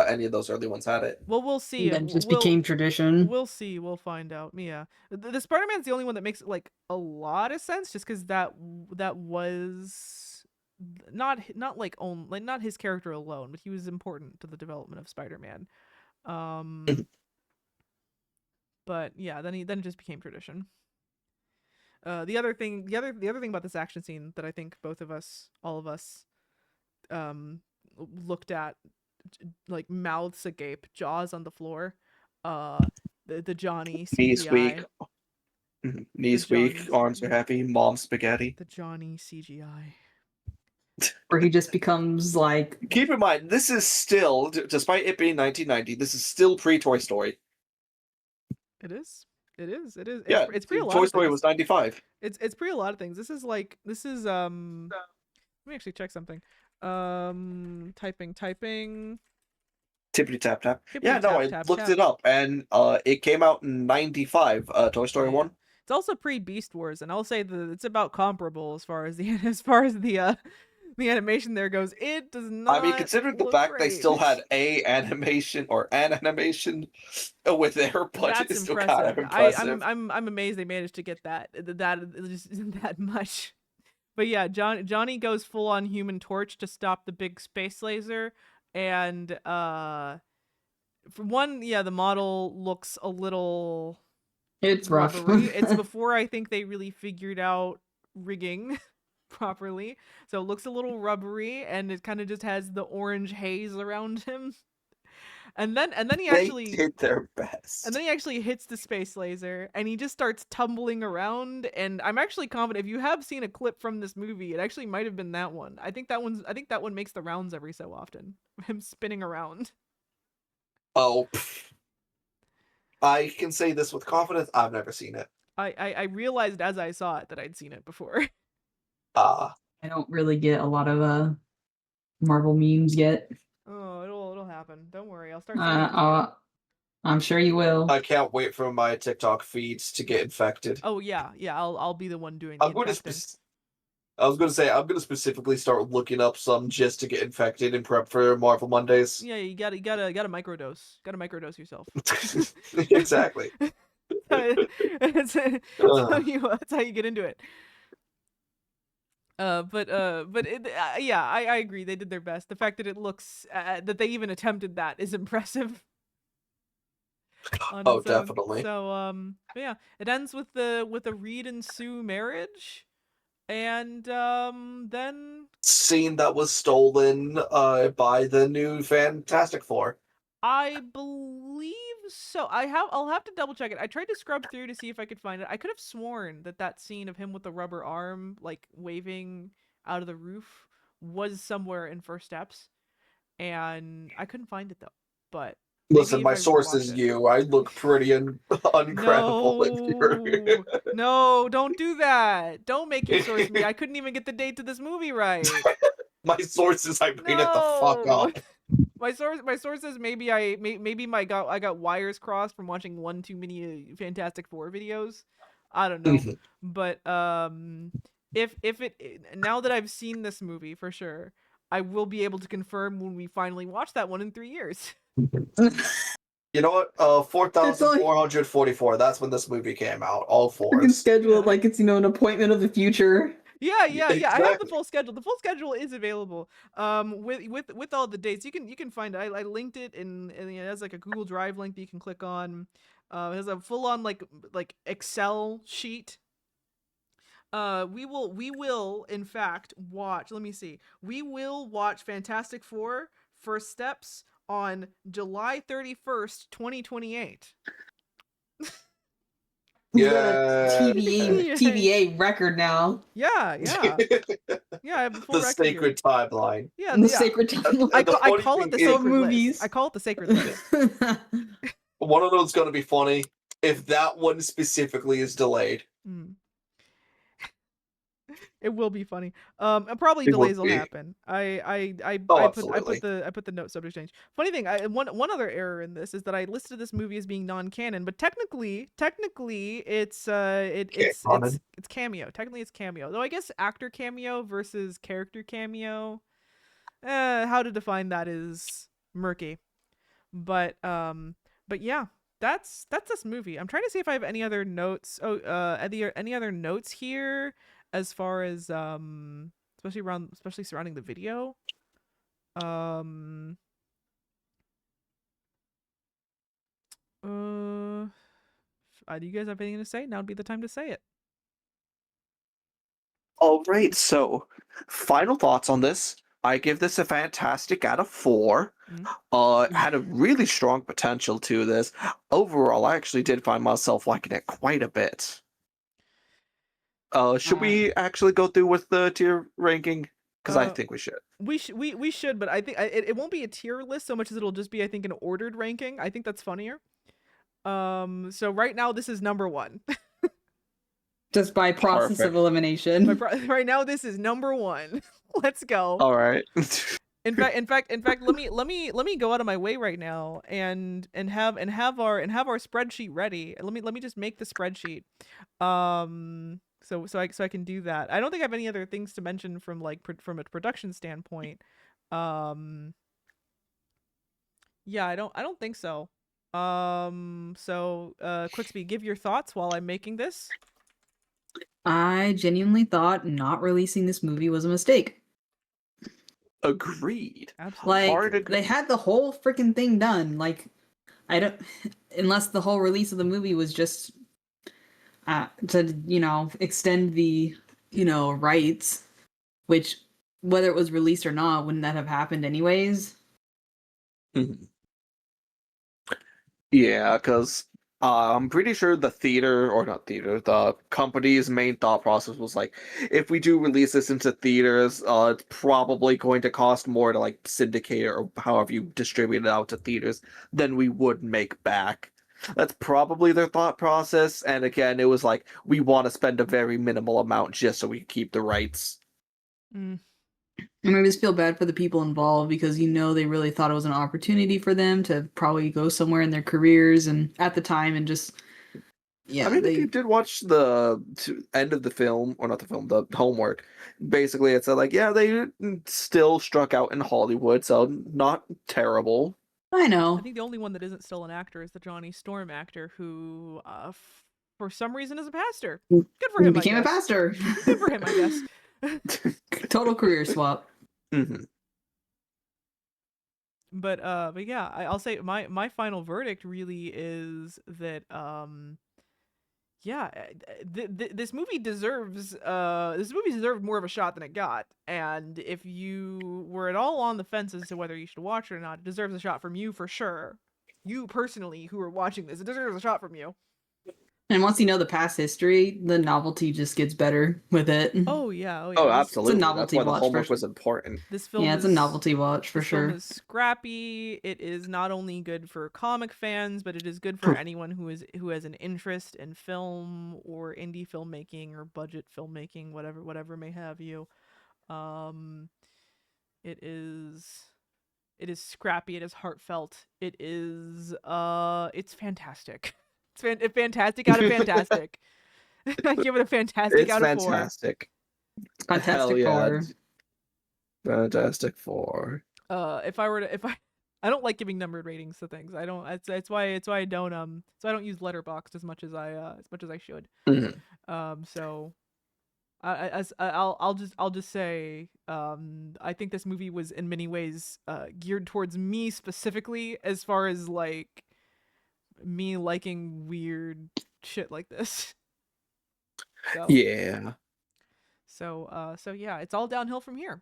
any of those early ones had it. Well, we'll see. That just became tradition. We'll see. We'll find out. Yeah, the Spider-Man's the only one that makes like a lot of sense, just because that was not his character alone, but he was important to the development of Spider-Man. But yeah, then it just became tradition. The other thing about this action scene that I think all of us, looked at, like mouths agape, jaws on the floor, the Johnny CGI. Knees The weak, Johnny arms are CGI. heavy, mom spaghetti. The Johnny CGI. Where he just becomes like Keep in mind, this is still, despite it being 1990, this is still pre-Toy Story. It is. It is. It is. Yeah, It's pre a lot Toy of Story things. was 95. It's pre a lot of things. This is Let me actually check something. Typing. Tippity tap tap. Tippity Yeah, no, tap, I tap, looked tap. it up, and it came out in 95. Toy Story Yeah. 1. It's also pre Beast Wars, and I'll say that it's about comparable as far as the the animation there goes. It does not. I mean, considering the look fact they great. still had an animation with their budget That's is still kind of impressive. I'm amazed they managed to get that. That just isn't that much. But yeah, Johnny goes full on Human Torch to stop the big space laser, and for one, yeah, the model looks a little it's rough. rubbery. It's before I think they really figured out rigging properly, so it looks a little rubbery, and it kind of just has the orange haze around him. And then he actually They did their best. and then he actually hits the space laser, and he just starts tumbling around. And I'm actually confident, if you have seen a clip from this movie, it actually might have been that one. I think that one makes the rounds every so often. Him spinning around. Oh, I can say this with confidence. I've never seen it. I realized as I saw it that I'd seen it before. Ah, I don't really get a lot of Marvel memes yet. Oh, it'll happen. Don't worry, I'll start. sending them to you. I'm sure you will. I can't wait for my TikTok feeds to get infected. Oh yeah. I'll be the one doing the I'm going infecting. to. I was going to say I'm going to specifically start looking up some just to get infected and prep for Marvel Mondays. Yeah, you gotta microdose. Gotta microdose yourself. Exactly. That's how you get into it. Yeah, I agree. They did their best. The fact that it looks that they even attempted that is impressive. on Oh, its own. definitely. So but yeah, it ends with a Reed and Sue marriage, and then Scene that was stolen by the new Fantastic Four. I believe so. I'll have to double check it. I tried to scrub through to see if I could find it. I could have sworn that scene of him with the rubber arm, like waving out of the roof, was somewhere in First Steps, and I couldn't find it though. But Listen, maybe my if I source rewatch is it. you. I look pretty uncredible if you're. No, don't do that. Don't make your source me. I couldn't even get the date to this movie right. My sources, I made it the fuck No. up. My source says maybe I got wires crossed from watching one too many Fantastic Four videos. I don't know. But if it now that I've seen this movie for sure, I will be able to confirm when we finally watch that one in 3 years. You know what? 4,444. That's when this movie came out. All You can fours. schedule it like it's an appointment of the future. Yeah. I have the Exactly. full schedule. The full schedule is available. With all the dates, you can find it. I linked it in it has like a Google Drive link that you can click on. It has a full on like Excel sheet. We will in fact watch. Let me see. We will watch Fantastic Four: First Steps on July 31st, 2028. Yeah. TVA record now. Yeah. I have the full The record here. sacred timeline. Yeah, The yeah. sacred timeline. I The funny call it thing the is- sacred movies. list. I call it the sacred list. One of those gonna be funny if that one specifically is delayed. Mm. It will be funny. Probably It will delays will be. happen. I absolutely. put the note subject change. Funny thing, one other error in this is that I listed this movie as being non-canon, but technically it's Canon. it's cameo. Technically it's cameo. Though I guess actor cameo versus character cameo. How to define that is murky. But yeah. That's this movie. I'm trying to see if I have any other notes. Any other notes here as far as especially surrounding the video. Do you guys have anything to say? Now would be the time to say it. All right, so final thoughts on this. I give this a fantastic out of 4. Had a really strong potential to this. Overall, I actually did find myself liking it quite a bit. Should we actually go through with the tier ranking? Because I think we should. We should, but I think it won't be a tier list so much as it'll just be, I think, an ordered ranking. I think that's funnier. So right now this is number 1. Just by process Perfect. of elimination. Right now this is number 1. Let's go. All right. In fact, let me go out of my way right now and have our spreadsheet ready. Let me just make the spreadsheet. So I can do that. I don't think I have any other things to mention from like from a production standpoint. Yeah, I don't think so. So Quickspeed, give your thoughts while I'm making this. I genuinely thought not releasing this movie was a mistake. Agreed. Absolutely. Like they had the whole freaking thing done. Like I don't, unless the whole release of the movie was just to extend the rights, which whether it was released or not, wouldn't that have happened anyways? Mhm. Yeah, because I'm pretty sure the company's main thought process was like, if we do release this into theaters, it's probably going to cost more to like syndicate it or however you distribute it out to theaters than we would make back. That's probably their thought process. And again, it was like, we want to spend a very minimal amount just so we keep the rights. Mm. And I just feel bad for the people involved because they really thought it was an opportunity for them to probably go somewhere in their careers and at the time and just I mean, if you did watch the end of the film, or not the film, the homework, basically it said like, yeah, they still struck out in Hollywood, so not terrible. I know. I think the only one that isn't still an actor is the Johnny Storm actor who, for some reason, is a pastor. Good for him. Became a pastor. Good for him, I guess. Total career swap. Mm-hmm. But yeah, I'll say my final verdict really is that yeah, this movie deserves more of a shot than it got. And if you were at all on the fence as to whether you should watch it or not, it deserves a shot from you for sure. You personally who are watching this, it deserves a shot from you. And once you know the past history, the novelty just gets better with it. Oh yeah. Oh, absolutely. It's a novelty That's why watch the homework was important. This film it's a novelty watch for this sure. film is scrappy. It is not only good for comic fans, but it is good for anyone who has an interest in film or indie filmmaking or budget filmmaking, whatever may have you. It is scrappy. It is heartfelt. It is it's fantastic. It's fantastic out of fantastic. I give it a fantastic It's out of 4. fantastic. Fantastic Yeah. Four. Fantastic Four. If I don't like giving numbered ratings to things. I don't. It's why I don't use Letterboxd as much as I should. Mm-hmm. So I'll just say I think this movie was in many ways geared towards me specifically, as far as like me liking weird shit like this. So, Yeah. So yeah, it's all downhill from here.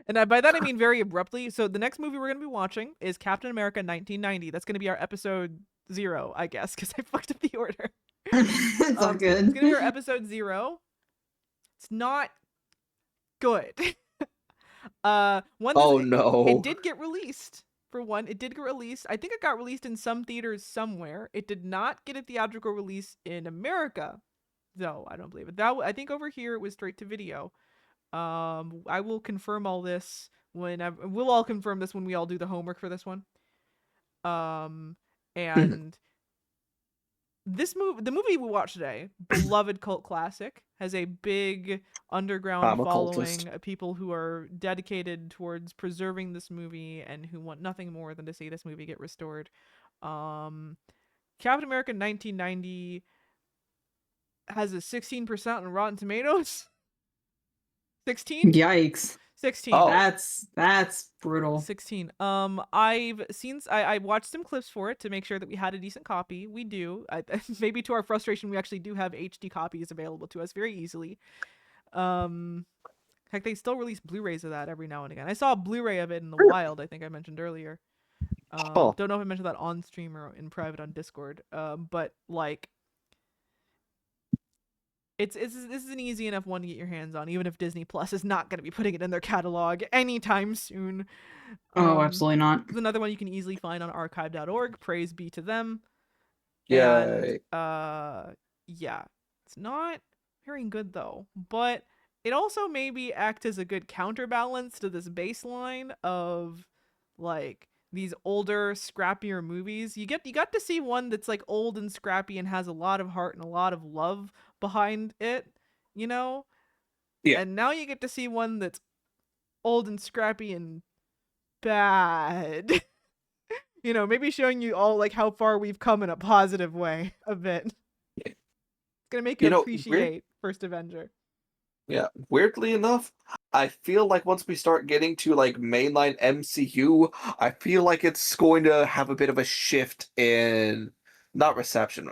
And by that I mean very abruptly. So the next movie we're going to be watching is Captain America 1990. That's going to be our episode 0, I guess, because I fucked up the order. It's all good. It's going to be our episode 0. It's not good. No. It did get released. For one, it did get released. I think it got released in some theaters somewhere. It did not get a theatrical release in America, though. I don't believe it. I think over here it was straight to video. I will confirm all this we'll all confirm this when we all do the homework for this one. And the movie we watched today, beloved cult classic, has a big underground following of people who are dedicated towards preserving this movie and who want nothing more than to see this movie get restored. Captain America 1990 has a 16% on Rotten Tomatoes. 16? Yikes. 16. Oh. That's brutal. 16. I watched some clips for it to make sure that we had a decent copy. We do. Maybe to our frustration, we actually do have HD copies available to us very easily. Heck, they still release Blu-rays of that every now and again. I saw a Blu-ray of it in the wild, I think I mentioned earlier. Don't know if I mentioned that on stream or in private on Discord. But like, this is an easy enough one to get your hands on, even if Disney Plus is not going to be putting it in their catalog anytime soon. Oh, absolutely not. It's another one you can easily find on archive.org. Praise be to them. Yay. And yeah, it's not very good though, but it also maybe act as a good counterbalance to this baseline of like these older, scrappier movies. You got to see one that's like old and scrappy and has a lot of heart and a lot of love behind it, you know? Yeah. And now you get to see one that's old and scrappy and bad. You know, maybe showing you all like how far we've come in a positive way a bit. Yeah. It's gonna make you, You know, appreciate First Avenger. Yeah, weirdly enough, I feel like once we start getting to like mainline MCU, I feel like it's going to have a bit of a shift in not reception,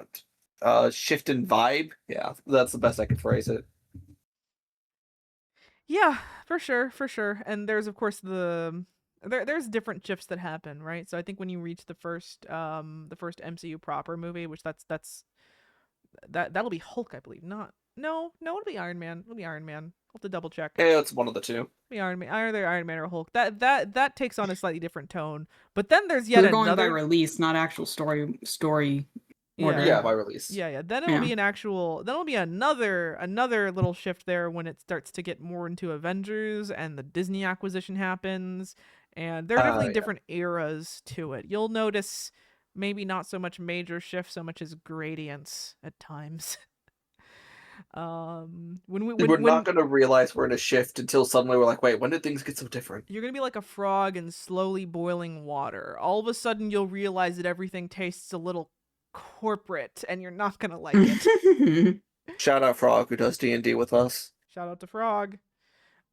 but shift in vibe. Yeah, that's the best I can phrase it. Yeah, for sure. And there's of course there's different shifts that happen, right? So I think when you reach the first MCU proper movie, which that'll be Hulk, I believe. No, it'll be Iron Man. It'll be Iron Man. I'll have to double check. Yeah, it's one of the two. It'll be Iron Man, either Iron Man or Hulk. That takes on a slightly different tone. But then there's yet They're going by another release, not actual story order. Yeah, by release. Yeah. Then it'll be another little shift there when it starts to get more into Avengers and the Disney acquisition happens, and there are definitely different eras to it. You'll notice maybe not so much major shifts, so much as gradients at times. We're not gonna realize we're in a shift until suddenly we're like, wait, when did things get so different? You're gonna be like a frog in slowly boiling water. All of a sudden, you'll realize that everything tastes a little corporate, and you're not gonna like it. Shout out Frog who does D&D with us. Shout out to Frog.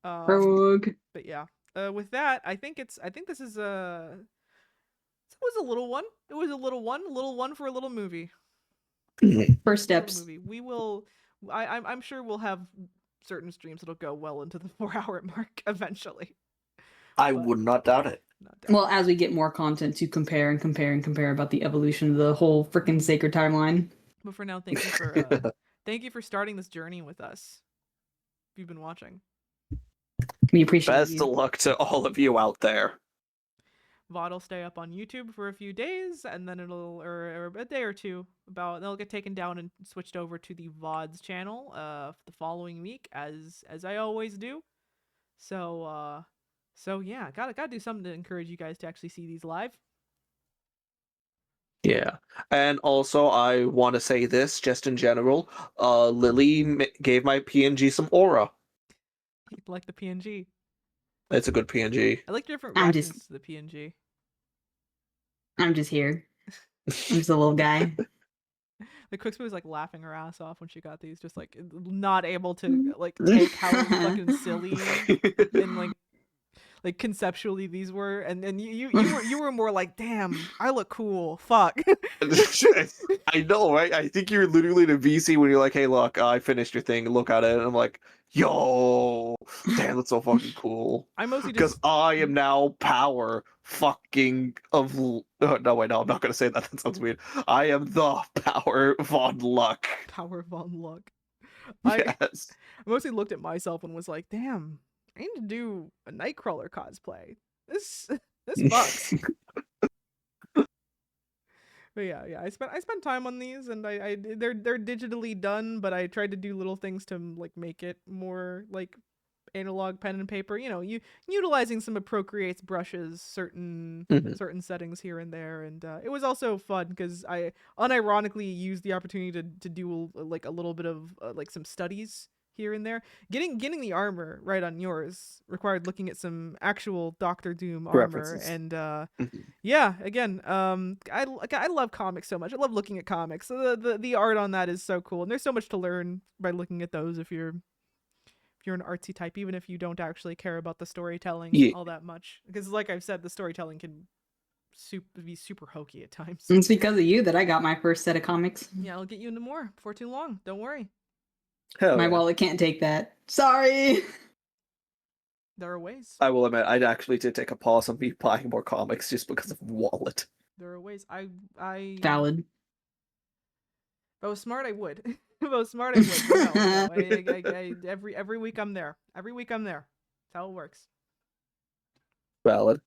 Frog. But yeah, with that, I think this is it was a little one. It was a little one for a little movie. First steps. Movie. We will. I'm sure we'll have certain streams that'll go well into the 4-hour mark eventually. I would not doubt it. Well, as we get more content to compare about the evolution of the whole freaking sacred timeline. But for now, thank you for starting this journey with us. If you've been watching, We appreciate Best you. of luck to all of you out there. VOD will stay up on YouTube for a few days, and then or a day or two. They'll get taken down and switched over to the VODs channel the following week, as I always do. So yeah, gotta do something to encourage you guys to actually see these live. Yeah, and also I want to say this just in general. Lily gave my PNG some aura. Like the PNG. It's a good PNG. I like different I'm reactions just- to the PNG. I'm just here. I'm just a little guy. The Cooksby was like laughing her ass off when she got these, just like not able to like take how fucking silly and like conceptually these were, and then you were more like, damn, I look cool. Fuck. I know, right? I think you're literally the VC when you're like, hey, look, I finished your thing. Look at it, and I'm like, yo, damn, that's so fucking cool. I mostly Because just I am now power fucking of. No, wait, no, I'm not gonna say that. That sounds weird. I am the power von Luck. Power von Luck. I Yes. mostly looked at myself and was like, damn, I need to do a Nightcrawler cosplay. This fucks. But yeah, I spent time on these, and they're digitally done, but I tried to do little things to like make it more like analog pen and paper. You know, utilizing some of Procreate's brushes, certain settings here and there, and it was also fun because I unironically used the opportunity to do like a little bit of like some studies here and there. Getting the armor right on yours required looking at some actual Doctor Doom armor, References. and yeah, again, I love comics so much. I love looking at comics. So the art on that is so cool, and there's so much to learn by looking at those if you're an artsy type, even if you don't actually care about the storytelling all that much. Because like I've said, the storytelling can be super hokey at times. It's because of you that I got my first set of comics. Yeah, I'll get you into more before too long. Don't worry. Hell My yeah. wallet can't take that. Sorry. There are ways. I will admit, I actually did take a pause on me buying more comics just because of wallet. There are ways. Valid. If I was smart, I would. most smart I would. But no, every week I'm there. Every week I'm there. That's how it works. Valid.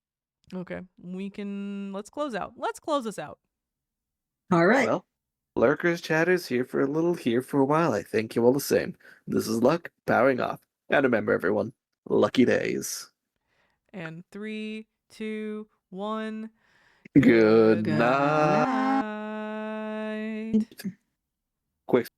Okay, let's close out. Let's close us out. All right. Well, Lurkers Chatters here for a while. I thank you all the same. This is Luck powering off. And remember, everyone, lucky days. And 3, 2, 1. Good Good night. night. Quick